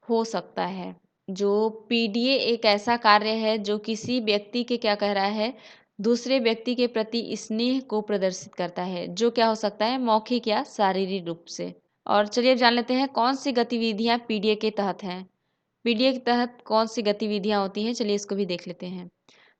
हो सकता है। जो पीडीए एक ऐसा कार्य है जो किसी व्यक्ति के, क्या कह रहा है, दूसरे व्यक्ति के प्रति स्नेह को प्रदर्शित करता है, जो क्या हो सकता है, मौखिक या शारीरिक रूप से। और चलिए अब जान लेते हैं कौन सी गतिविधियां पीडीए के तहत हैं। पीडीए के तहत कौन सी गतिविधियां होती हैं, चलिए इसको भी देख लेते हैं।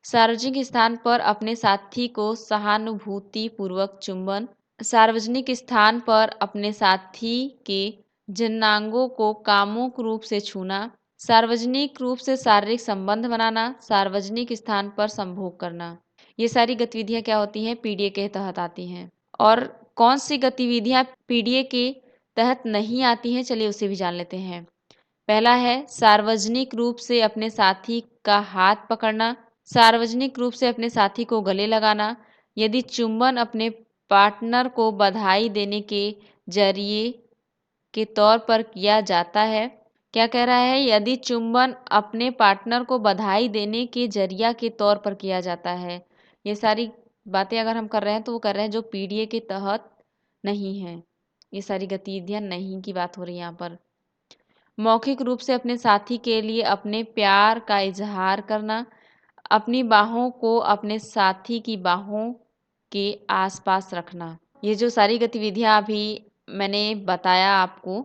सार्वजनिक स्थान पर अपने साथी को सहानुभूतिपूर्वक चुंबन, सार्वजनिक स्थान पर अपने साथी के जनांगों को कामुक रूप से छूना, सार्वजनिक रूप से शारीरिक संबंध बनाना, सार्वजनिक स्थान पर संभोग करना। ये सारी गतिविधियां क्या होती हैं? पीडीए के तहत आती हैं। और कौन सी गतिविधियां पीडीए के तहत नहीं आती हैं, चलिए उसे भी जान लेते हैं। पहला है सार्वजनिक रूप से अपने साथी का हाथ पकड़ना, सार्वजनिक रूप से अपने साथी को गले लगाना, यदि चुंबन अपने पार्टनर को बधाई देने के जरिए के तौर पर किया जाता है। क्या कह रहा है? यदि चुंबन अपने पार्टनर को बधाई देने के जरिया के तौर पर किया जाता है। ये सारी बातें अगर हम कर रहे हैं तो वो कर रहे हैं जो पीडीए के तहत नहीं है। ये सारी गतिविधियां नहीं की बात हो रही है यहाँ पर। मौखिक रूप से अपने साथी के लिए अपने प्यार का इजहार करना, अपनी बाहों को अपने साथी की बाहों के आसपास रखना। ये जो सारी गतिविधियां अभी मैंने बताया आपको,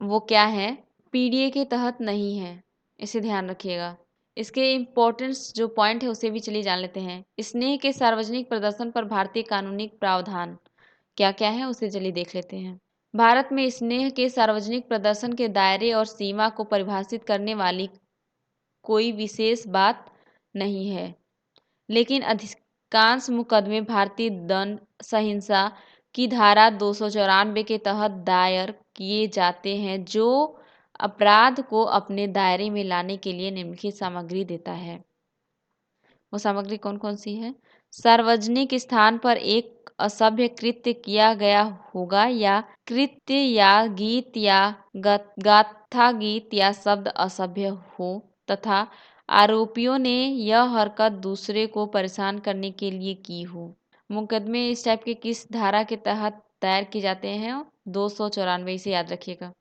वो क्या है? पीडीए के तहत नहीं है, इसे ध्यान रखिएगा। इसके इम्पोर्टेंस जो पॉइंट है उसे भी चलिए जान लेते हैं। स्नेह के सार्वजनिक प्रदर्शन पर भारतीय कानूनी प्रावधान क्या क्या है, उसे चलिए देख लेते हैं। भारत में स्नेह के सार्वजनिक प्रदर्शन के दायरे और सीमा को परिभाषित करने वाली कोई विशेष बात नहीं है, लेकिन अधिकांश मुकदमे भारतीय दंड संहिता की धारा 294 के तहत दायर किए जाते हैं, जो अपराध को अपने दायरे में लाने के लिए निम्नलिखित सामग्री देता है। वो सामग्री कौन कौन सी है? सार्वजनिक स्थान पर एक असभ्य कृत्य किया गया होगा या कृत्य या गीत या गाथा गीत या शब्द असभ्य हो तथा आरोपियों ने यह हरकत दूसरे को परेशान करने के लिए की हो। मुकदमे इस टाइप के किस धारा के तहत दायर किए जाते हैं? 294, इसे याद रखिएगा।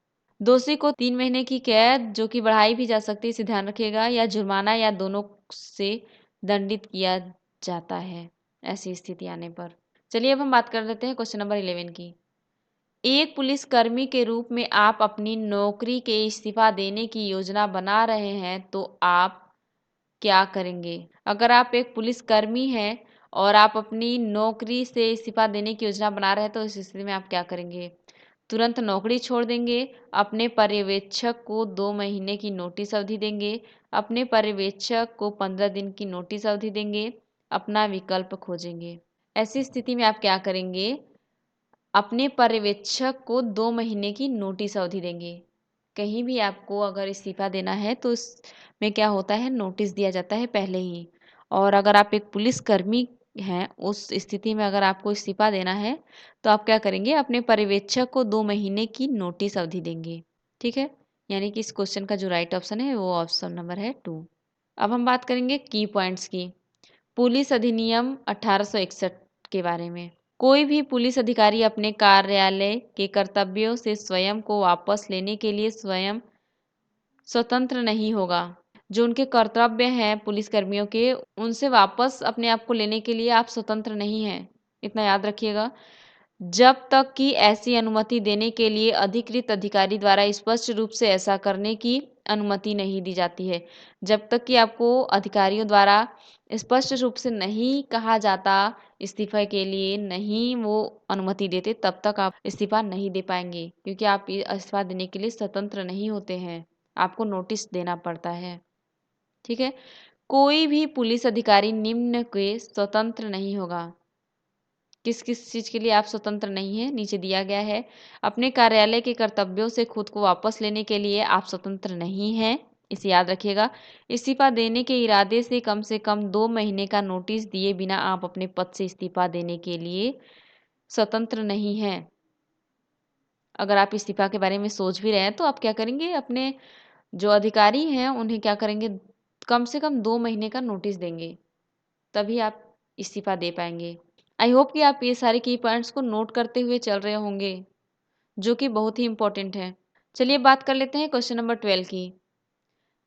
दोषी को 3 महीने की कैद, जो कि बढ़ाई भी जा सकती है, इसे ध्यान रखिएगा, या जुर्माना या दोनों से दंडित किया जाता है ऐसी स्थिति आने पर। चलिए अब हम बात कर लेते हैं क्वेश्चन नंबर 11 की। एक पुलिसकर्मी के रूप में आप अपनी नौकरी के इस्तीफा देने की योजना बना रहे हैं तो आप क्या करेंगे? अगर आप एक पुलिसकर्मी हैं और आप अपनी नौकरी से इस्तीफा देने की योजना बना रहे हैं तो इस स्थिति में आप क्या करेंगे? तुरंत नौकरी छोड़ देंगे, अपने पर्यवेक्षक को 2 महीने की नोटिस अवधि देंगे, अपने पर्यवेक्षक को 15 दिन की नोटिस अवधि देंगे, अपना विकल्प खोजेंगे। ऐसी स्थिति में आप क्या करेंगे? अपने पर्यवेक्षक को 2 महीने की नोटिस अवधि देंगे। कहीं भी आपको अगर इस्तीफा देना है तो इसमें क्या होता है, नोटिस दिया जाता है पहले ही। और अगर आप एक पुलिसकर्मी हैं, उस स्थिति में अगर आपको इस्तीफा देना है तो आप क्या करेंगे? अपने पर्यवेक्षक को 2 महीने की नोटिस अवधि देंगे। ठीक है, यानी कि इस क्वेश्चन का जो राइट ऑप्शन है वो ऑप्शन नंबर है 2। अब हम बात करेंगे की पॉइंट्स की। पुलिस अधिनियम 1861 के बारे में। कोई भी पुलिस अधिकारी अपने कार्यालय के कर्तव्यों से स्वयं को वापस लेने के लिए स्वयं स्वतंत्र नहीं होगा। जो उनके कर्तव्य हैं पुलिसकर्मियों के, उनसे वापस अपने आप को लेने के लिए आप स्वतंत्र नहीं हैं, इतना याद रखिएगा। जब तक कि ऐसी अनुमति देने के लिए अधिकृत अधिकारी द्वारा स्पष्ट रूप से ऐसा करने की अनुमति नहीं दी जाती है। जब तक कि आपको अधिकारियों द्वारा स्पष्ट रूप से नहीं कहा जाता इस्तीफे के लिए, नहीं वो अनुमति देते, तब तक आप इस्तीफा नहीं दे पाएंगे, क्योंकि आप इस्तीफा देने के लिए स्वतंत्र नहीं होते हैं, आपको नोटिस देना पड़ता है। ठीक है, कोई भी पुलिस अधिकारी निम्न के स्वतंत्र नहीं होगा। किस किस चीज़ के लिए आप स्वतंत्र नहीं हैं, नीचे दिया गया है। अपने कार्यालय के कर्तव्यों से खुद को वापस लेने के लिए आप स्वतंत्र नहीं हैं, इसे याद रखिएगा। इस्तीफा देने के इरादे से कम 2 महीने का नोटिस दिए बिना आप अपने पद से इस्तीफा देने के लिए स्वतंत्र नहीं हैं। अगर आप इस्तीफा के बारे में सोच भी रहे हैं तो आप क्या करेंगे? अपने जो अधिकारी हैं उन्हें क्या करेंगे? कम से कम 2 महीने का नोटिस देंगे, तभी आप इस्तीफा दे पाएंगे। आई होप कि आप ये सारे की पॉइंट्स को नोट करते हुए चल रहे होंगे, जो कि बहुत ही इंपॉर्टेंट है। चलिए बात कर लेते हैं क्वेश्चन नंबर 12 की।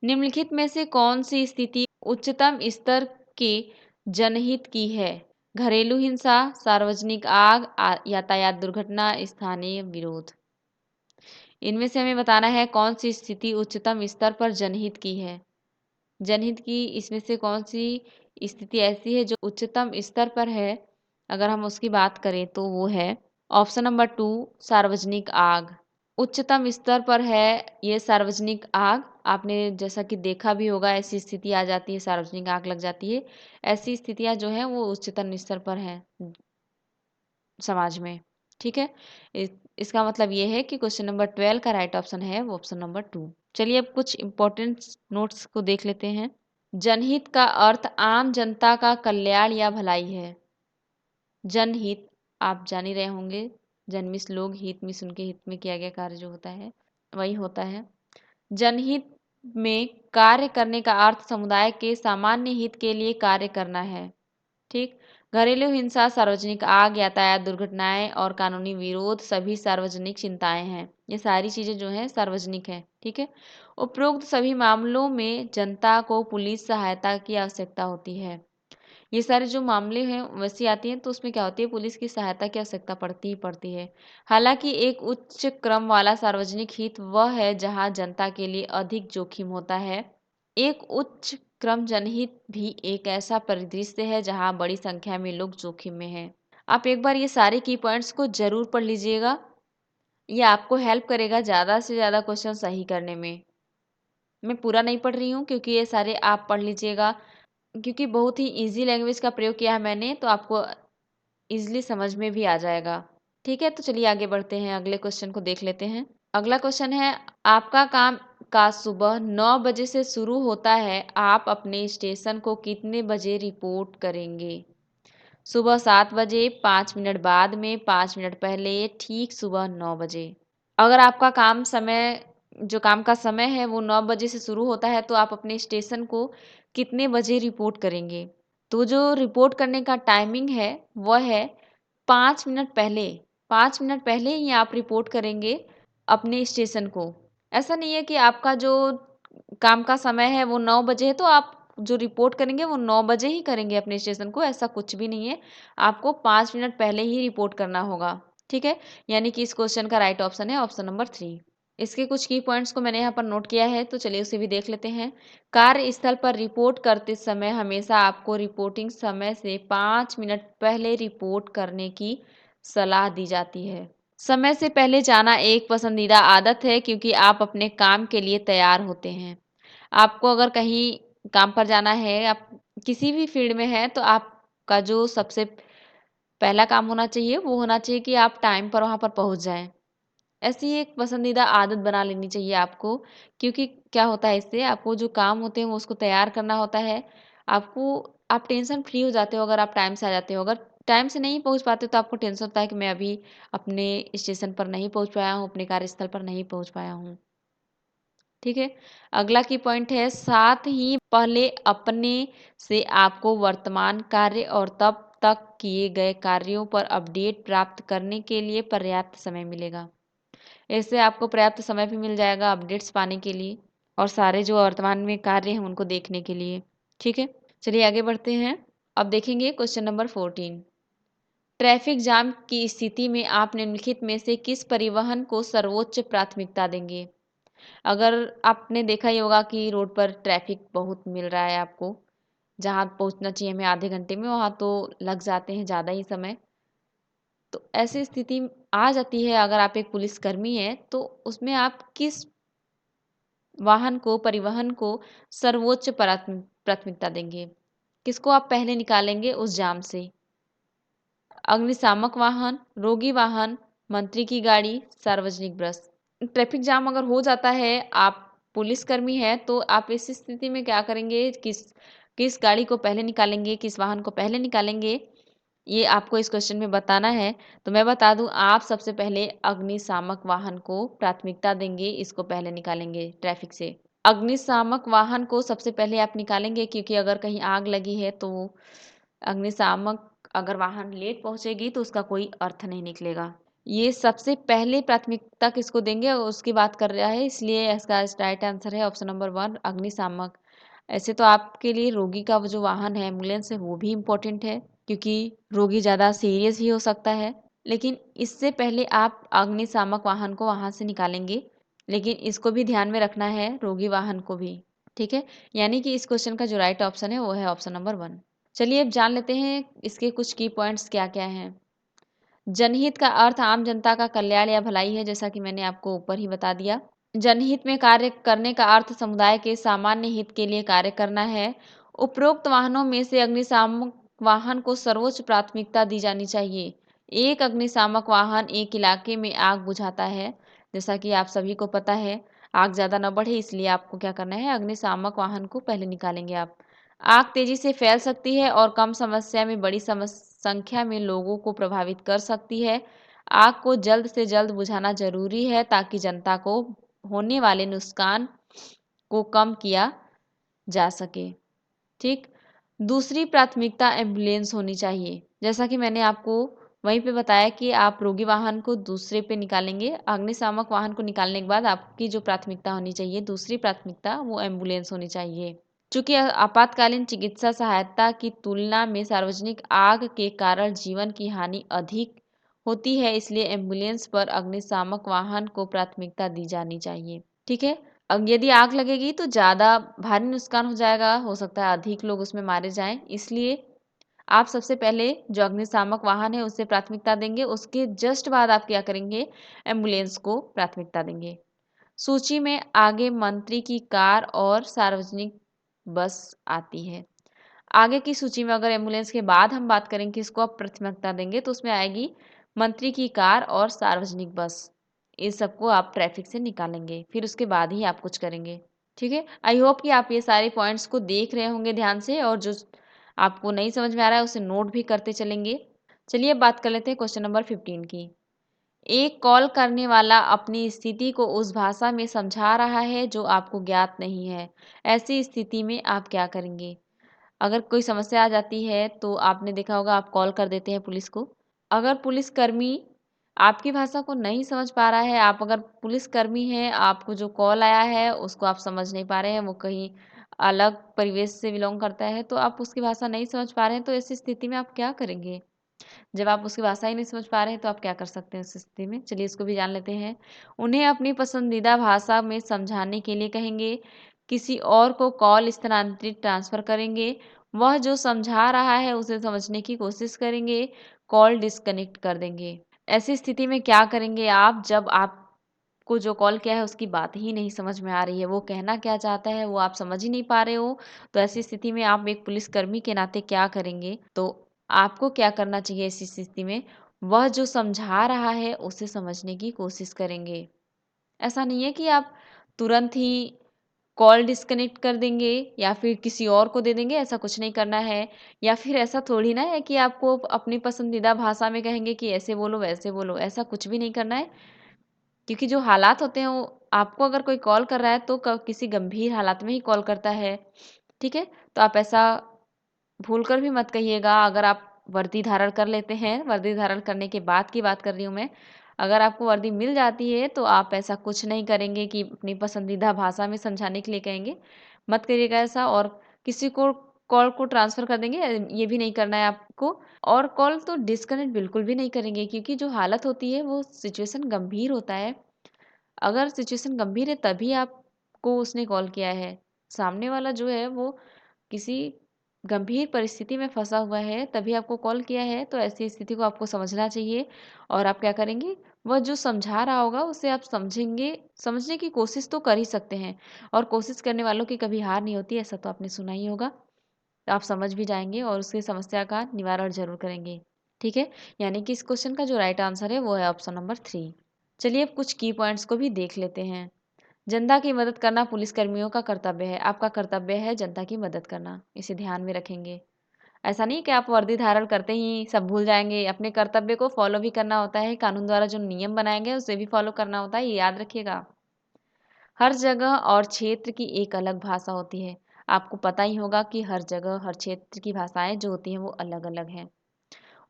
निम्नलिखित में से कौन सी स्थिति उच्चतम स्तर के जनहित की है? घरेलू हिंसा, सार्वजनिक आग, यातायात दुर्घटना, स्थानीय विरोध। इनमें से हमें बताना है कौन सी स्थिति उच्चतम स्तर पर जनहित की है। जनहित की इसमें से कौन सी स्थिति ऐसी है जो उच्चतम स्तर पर है? अगर हम उसकी बात करें तो वो है ऑप्शन नंबर 2, सार्वजनिक आग। उच्चतम स्तर पर है ये सार्वजनिक आग। आपने जैसा कि देखा भी होगा, ऐसी स्थिति आ जाती है, सार्वजनिक आग लग जाती है। ऐसी स्थितियाँ जो हैं वो उच्चतम स्तर पर हैं समाज में। ठीक है? इसका मतलब ये है कि क्वेश्चन नंबर 12 का राइट ऑप्शन है वो ऑप्शन नंबर 2। चलिए अब कुछ इंपॉर्टेंट नोट्स को देख लेते हैं। जनहित का अर्थ आम जनता का कल्याण या भलाई है। जनहित आप जान ही रहे होंगे, जन मीन्स लोग, हित मीन्स उनके हित में किया गया कार्य जो होता है वही होता है। जनहित में कार्य करने का अर्थ समुदाय के सामान्य हित के लिए कार्य करना है। ठीक। घरेलू हिंसा, सार्वजनिक आग, यातायात दुर्घटनाएं और कानूनी विरोध सभी सार्वजनिक चिंताएं हैं। ये सारी चीजें जो हैं सार्वजनिक हैं। ठीक है। उपरोक्त सभी मामलों में जनता को पुलिस सहायता की आवश्यकता होती है। ये सारे जो मामले हैं वैसी आती हैं तो उसमें क्या होती है, पुलिस की सहायता की आवश्यकता पड़ती ही पड़ती है। हालांकि एक उच्च क्रम वाला सार्वजनिक हित वह है जहां जनता के लिए अधिक जोखिम होता है। एक उच्च क्रम जनहित भी एक ऐसा परिदृश्य है जहां बड़ी संख्या में लोग जोखिम में हैं। आप एक बार ये सारे की पॉइंट्स को जरूर पढ़ लीजिएगा, ये आपको हेल्प करेगा ज़्यादा से ज़्यादा क्वेश्चन सही करने में। मैं पूरा नहीं पढ़ रही हूँ क्योंकि ये सारे आप पढ़ लीजिएगा, क्योंकि बहुत ही इजी लैंग्वेज का प्रयोग किया है मैंने, तो आपको इजीली समझ में भी आ जाएगा। ठीक है, तो चलिए आगे बढ़ते हैं, अगले क्वेश्चन को देख लेते हैं। अगला क्वेश्चन है, आपका काम का सुबह 9 बजे से शुरू होता है, आप अपने स्टेशन को कितने बजे रिपोर्ट करेंगे? सुबह 7 बजे, 5 मिनट बाद में, 5 मिनट पहले, ठीक सुबह 9 बजे। अगर आपका जो काम का समय है वो 9 बजे से शुरू होता है तो आप अपने स्टेशन को कितने बजे रिपोर्ट करेंगे? तो जो रिपोर्ट करने का टाइमिंग है वह है 5 मिनट पहले। 5 मिनट पहले ही आप रिपोर्ट करेंगे अपने स्टेशन को। ऐसा नहीं है कि आपका जो काम का समय है वो 9 बजे है तो आप जो रिपोर्ट करेंगे वो 9 बजे ही करेंगे अपने स्टेशन को, ऐसा कुछ भी नहीं है। आपको 5 मिनट पहले ही रिपोर्ट करना होगा। ठीक है? यानी कि इस क्वेश्चन का राइट ऑप्शन है ऑप्शन नंबर 3। इसके कुछ की पॉइंट्स को मैंने यहाँ पर नोट किया है तो चलिए उसे भी देख लेते हैं। कार्यस्थल पर रिपोर्ट करते समय हमेशा आपको रिपोर्टिंग समय से 5 मिनट पहले रिपोर्ट करने की सलाह दी जाती है। समय से पहले जाना एक पसंदीदा आदत है क्योंकि आप अपने काम के लिए तैयार होते हैं। आपको अगर कहीं काम पर जाना है, आप किसी भी फील्ड में हैं, तो आपका जो सबसे पहला काम होना चाहिए वो होना चाहिए कि आप टाइम पर वहाँ पर पहुँच जाएँ। ऐसी एक पसंदीदा आदत बना लेनी चाहिए आपको, क्योंकि क्या होता है इससे आपको जो काम होते हैं वो उसको तैयार करना होता है। आपको आप टेंशन फ्री हो जाते हो अगर आप टाइम से आ जाते हो। अगर टाइम से नहीं पहुँच पाते हो तो आपको टेंशन होता है कि मैं अभी अपने स्टेशन पर नहीं पहुँच पाया हूँ, अपने कार्यस्थल पर नहीं पहुँच पाया हूँ। ठीक है? अगला की पॉइंट है, साथ ही पहले अपने से आपको वर्तमान कार्य और तब तक किए गए कार्यों पर अपडेट प्राप्त करने के लिए पर्याप्त समय मिलेगा। इससे आपको पर्याप्त समय भी मिल जाएगा अपडेट्स पाने के लिए और सारे जो वर्तमान में कार्य हैं उनको देखने के लिए। ठीक है? चलिए आगे बढ़ते हैं। अब देखेंगे क्वेश्चन नंबर 14। ट्रैफिक जाम की स्थिति में आप निम्नलिखित में से किस परिवहन को सर्वोच्च प्राथमिकता देंगे? अगर आपने देखा ही होगा कि रोड पर ट्रैफिक बहुत मिल रहा है आपको, जहाँ पहुँचना चाहिए हमें आधे घंटे में वहाँ तो लग जाते हैं ज़्यादा ही समय। तो ऐसी स्थिति आ जाती है, अगर आप एक पुलिसकर्मी हैं तो उसमें आप किस परिवहन को सर्वोच्च प्राथमिकता देंगे? किसको आप पहले निकालेंगे उस जाम से? अग्निशामक वाहन, रोगी वाहन, मंत्री की गाड़ी, सार्वजनिक बस। ट्रैफिक जाम अगर हो जाता है, आप पुलिसकर्मी हैं, तो आप इस स्थिति में क्या करेंगे? किस किस गाड़ी को पहले निकालेंगे, किस वाहन को पहले निकालेंगे? ये आपको इस क्वेश्चन में बताना है। तो मैं बता दूँ, आप सबसे पहले अग्निशामक वाहन को प्राथमिकता देंगे, इसको पहले निकालेंगे ट्रैफिक से। अग्निशामक वाहन को सबसे पहले आप निकालेंगे क्योंकि अगर कहीं आग लगी है तो अग्निशामक अगर वाहन लेट पहुंचेगी तो उसका कोई अर्थ नहीं निकलेगा। ये सबसे पहले प्राथमिकता किसको देंगे उसकी बात कर रहा है, इसलिए इसका राइट आंसर है ऑप्शन नंबर 1 अग्निशामक। ऐसे तो आपके लिए रोगी का वो जो वाहन है एम्बुलेंस है वो भी इम्पोर्टेंट है क्योंकि रोगी ज़्यादा सीरियस भी हो सकता है, लेकिन इससे पहले आप अग्निशामक वाहन को वहाँ से निकालेंगे। लेकिन इसको भी ध्यान में रखना है, रोगी वाहन को भी। ठीक है? यानी कि इस क्वेश्चन का जो राइट ऑप्शन है वो है ऑप्शन नंबर 1। चलिए अब जान लेते हैं इसके कुछ की पॉइंट्स क्या क्या हैं। जनहित का अर्थ आम जनता का कल्याण या भलाई है, जैसा कि मैंने आपको ऊपर ही बता दिया। जनहित में कार्य करने का अर्थ समुदाय के सामान्य हित के लिए कार्य करना है। उपरोक्त वाहनों में से अग्निशामक वाहन को सर्वोच्च प्राथमिकता दी जानी चाहिए। एक अग्निशामक वाहन एक इलाके में आग बुझाता है। जैसा कि आप सभी को पता है, आग ज़्यादा न बढ़े इसलिए आपको क्या करना है, अग्निशामक वाहन को पहले निकालेंगे आप। आग तेजी से फैल सकती है और कम समस्या में बड़ी संख्या में लोगों को प्रभावित कर सकती है। आग को जल्द से जल्द बुझाना जरूरी है ताकि जनता को होने वाले नुकसान को कम किया जा सके। ठीक। दूसरी प्राथमिकता एम्बुलेंस होनी चाहिए। जैसा कि मैंने आपको वहीं पे बताया कि आप रोगी वाहन को दूसरे पे निकालेंगे, अग्निशामक वाहन को निकालने के बाद आपकी जो प्राथमिकता होनी चाहिए, दूसरी प्राथमिकता, वो एम्बुलेंस होनी चाहिए। चूंकि आपातकालीन चिकित्सा सहायता की तुलना में सार्वजनिक आग के कारण जीवन की हानि अधिक होती है, इसलिए एम्बुलेंस पर अग्निशामक वाहन को प्राथमिकता दी जानी चाहिए। ठीक है। अब यदि आग लगेगी तो ज़्यादा भारी नुकसान हो जाएगा, हो सकता है अधिक लोग उसमें मारे जाएं, इसलिए आप सबसे पहले जो अग्निशामक वाहन है उसे प्राथमिकता देंगे, उसके जस्ट बाद आप क्या करेंगे, एम्बुलेंस को प्राथमिकता देंगे। सूची में आगे मंत्री की कार और सार्वजनिक बस आती है। आगे की सूची में अगर एम्बुलेंस के बाद हम बात करें कि इसको आप प्राथमिकता देंगे तो उसमें आएगी मंत्री की कार और सार्वजनिक बस। इस सबको आप ट्रैफिक से निकालेंगे, फिर उसके बाद ही आप कुछ करेंगे। ठीक है। आई होप कि आप ये सारे पॉइंट्स को देख रहे होंगे ध्यान से, और जो आपको नहीं समझ में आ रहा है उसे नोट भी करते चलेंगे। चलिए अब बात कर लेते हैं क्वेश्चन नंबर 15 की। एक कॉल करने वाला अपनी स्थिति को उस भाषा में समझा रहा है जो आपको ज्ञात नहीं है। ऐसी स्थिति में आप क्या करेंगे? अगर कोई समस्या आ जाती है तो आपने देखा होगा, आप कॉल कर देते हैं पुलिस को। अगर पुलिसकर्मी आपकी भाषा को नहीं समझ पा रहा है, आप अगर पुलिसकर्मी हैं, आपको जो कॉल आया है उसको आप समझ नहीं पा रहे हैं, वो कहीं अलग परिवेश से बिलोंग करता है, तो आप उसकी भाषा नहीं समझ पा रहे हैं, तो ऐसी स्थिति में आप क्या करेंगे? जब आप उसकी भाषा ही नहीं समझ पा रहे हैं तो आप क्या कर सकते हैं उस स्थिति में? चलिए इसको भी जान लेते हैं। उन्हें अपनी पसंदीदा भाषा में समझाने के लिए कहेंगे, किसी और को कॉल स्थानांतरित ट्रांसफ़र करेंगे, वह जो समझा रहा है उसे समझने की कोशिश करेंगे, कॉल डिस्कनेक्ट कर देंगे। ऐसी स्थिति में क्या करेंगे आप, जब आपको जो कॉल किया है उसकी बात ही नहीं समझ में आ रही है, वो कहना क्या चाहता है वो आप समझ ही नहीं पा रहे हो, तो ऐसी स्थिति में आप एक पुलिसकर्मी के नाते क्या करेंगे? तो आपको क्या करना चाहिए ऐसी स्थिति में? वह जो समझा रहा है उसे समझने की कोशिश करेंगे। ऐसा नहीं है कि आप तुरंत ही कॉल डिस्कनेक्ट कर देंगे या फिर किसी और को दे देंगे, ऐसा कुछ नहीं करना है। या फिर ऐसा थोड़ी ना है कि आपको अपनी पसंदीदा भाषा में कहेंगे कि ऐसे बोलो, वैसे बोलो, ऐसा कुछ भी नहीं करना है। क्योंकि जो हालात होते हैं वो, आपको अगर कोई कॉल कर रहा है तो किसी गंभीर हालात में ही कॉल करता है। ठीक है? तो आप ऐसा भूल कर भी मत कहिएगा। अगर आप वर्दी धारण कर लेते हैं, वर्दी धारण करने के बाद की बात कर रही हूँ मैं, अगर आपको वर्दी मिल जाती है तो आप ऐसा कुछ नहीं करेंगे कि अपनी पसंदीदा भाषा में समझाने के लिए कहेंगे, मत करिएगा ऐसा। और किसी को कॉल को ट्रांसफ़र कर देंगे, ये भी नहीं करना है आपको। और कॉल तो डिस्कनेक्ट बिल्कुल भी नहीं करेंगे, क्योंकि जो हालत होती है वो सिचुएशन गंभीर होता है। अगर सिचुएशन गंभीर है तभी आपको उसने कॉल किया है। सामने वाला जो है वो किसी गंभीर परिस्थिति में फँसा हुआ है तभी आपको कॉल किया है, तो ऐसी स्थिति को आपको समझना चाहिए। और आप क्या करेंगे, वह जो समझा रहा होगा उसे आप समझेंगे, समझने की कोशिश तो कर ही सकते हैं, और कोशिश करने वालों की कभी हार नहीं होती, ऐसा तो आपने सुना ही होगा। तो आप समझ भी जाएँगे और उसकी समस्या का निवारण ज़रूर करेंगे। ठीक है? यानी कि इस क्वेश्चन का जो राइट आंसर है वो है ऑप्शन नंबर 3। चलिए अब कुछ की पॉइंट्स को भी देख लेते हैं। जनता की मदद करना पुलिसकर्मियों का कर्तव्य है। आपका कर्तव्य है जनता की मदद करना, इसे ध्यान में रखेंगे। ऐसा नहीं कि आप वर्दी धारण करते ही सब भूल जाएँगे, अपने कर्तव्य को फ़ॉलो भी करना होता है, कानून द्वारा जो नियम बनाए गए हैं उसे भी फ़ॉलो करना होता है, ये याद रखिएगा। हर जगह और क्षेत्र की एक अलग भाषा होती है। आपको पता ही होगा कि हर जगह, हर क्षेत्र की भाषाएँ जो होती हैं वो अलग-अलग हैं।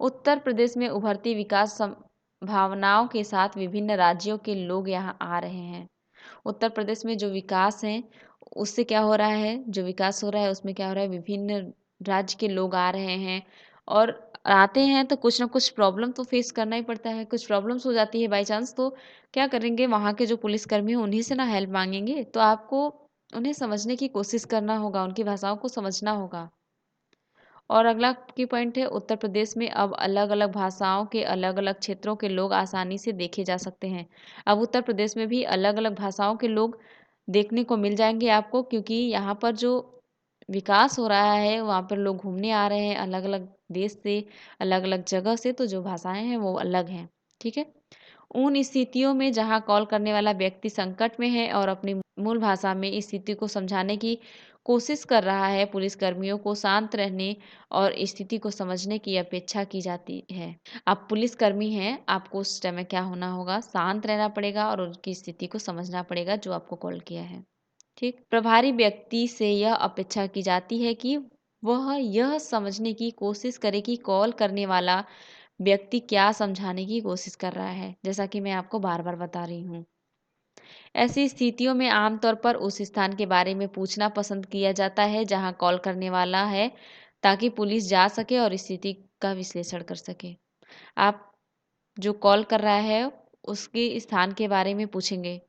उत्तर प्रदेश में उभरती विकास संभावनाओं के साथ विभिन्न राज्यों के लोग यहाँ आ रहे हैं। उत्तर प्रदेश में जो विकास है उससे क्या हो रहा है, जो विकास हो रहा है उसमें क्या हो रहा है, विभिन्न राज्य के लोग आ रहे हैं। और आते हैं तो कुछ ना कुछ प्रॉब्लम तो फेस करना ही पड़ता है, कुछ प्रॉब्लम्स हो जाती है बाई चांस, तो क्या करेंगे, वहाँ के जो पुलिसकर्मी हैं उन्हीं से ना हेल्प मांगेंगे, तो आपको उन्हें समझने की कोशिश करना होगा, उनकी भाषाओं को समझना होगा। और अगला की पॉइंट है उत्तर प्रदेश में अब अलग-अलग भाषाओं के अलग-अलग क्षेत्रों के लोग आसानी से देखे जा सकते हैं। अब उत्तर प्रदेश में भी अलग-अलग भाषाओं के लोग देखने को मिल जाएँगे आपको, क्योंकि यहाँ पर जो विकास हो रहा है, वहाँ पर लोग घूमने आ रहे हैं अलग-अलग देश से, अलग-अलग जगह से, तो जो भाषाएँ हैं वो अलग हैं। ठीक है? उन स्थितियों में जहाँ कॉल करने वाला व्यक्ति संकट में है और अपनी मूल भाषा में इस स्थिति को समझाने की कोशिश कर रहा है, पुलिसकर्मियों को शांत रहने और स्थिति को समझने की अपेक्षा की जाती है। आप पुलिसकर्मी हैं, आपको उस टाइम में क्या होना होगा, शांत रहना पड़ेगा और उनकी स्थिति को समझना पड़ेगा जो आपको कॉल किया है। ठीक? प्रभारी व्यक्ति से यह अपेक्षा की जाती है कि वह यह समझने की कोशिश करे कि कॉल करने वाला व्यक्ति क्या समझाने की कोशिश कर रहा है, जैसा कि मैं आपको बार-बार बता रही हूँ। ऐसी स्थितियों में आमतौर पर उस स्थान के बारे में पूछना पसंद किया जाता है जहां कॉल करने वाला है, ताकि पुलिस जा सके और स्थिति का विश्लेषण कर सके। आप जो कॉल कर रहा है, उसके स्थान के बारे में पूछेंगे,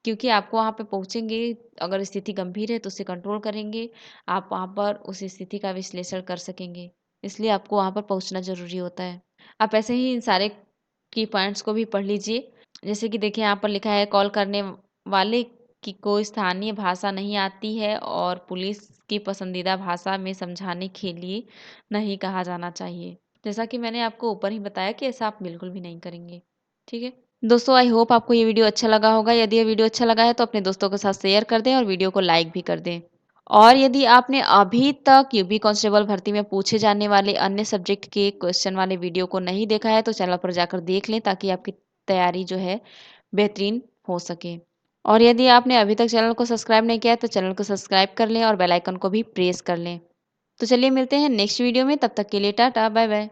क्योंकि आपको वहाँ पे पहुँचेंगे, अगर स्थिति गंभीर है तो उसे कंट्रोल करेंगे, आप वहाँ पर उस स्थिति का विश्लेषण कर सकेंगे। इसलिए आपको वहाँ पर पहुँचना ज़रूरी होता है। आप ऐसे ही इन सारे की पॉइंट्स को भी पढ़ लीजिए। जैसे कि देखिए यहाँ पर लिखा है कॉल करने वाले की को स्थानीय भाषा नहीं आती है और पुलिस की पसंदीदा भाषा में समझाने के लिए नहीं कहा जाना चाहिए। जैसा कि मैंने आपको ऊपर ही बताया कि ऐसा आप बिल्कुल भी नहीं करेंगे। ठीक है? दोस्तों, आई होप आपको ये वीडियो अच्छा लगा होगा। यदि ये वीडियो अच्छा लगा है तो अपने दोस्तों के साथ शेयर कर दें और वीडियो को लाइक भी कर दें। और यदि आपने अभी तक यूपी कांस्टेबल भर्ती में पूछे जाने वाले अन्य सब्जेक्ट के क्वेश्चन वाले वीडियो को नहीं देखा है तो चैनल पर जाकर देख लें, ताकि आपकी तैयारी जो है बेहतरीन हो सके। और यदि आपने अभी तक चैनल को सब्सक्राइब नहीं किया है तो चैनल को सब्सक्राइब कर लें और बेल आइकन को भी प्रेस कर लें। तो चलिए मिलते हैं नेक्स्ट वीडियो में, तब तक के लिए टाटा बाय बाय।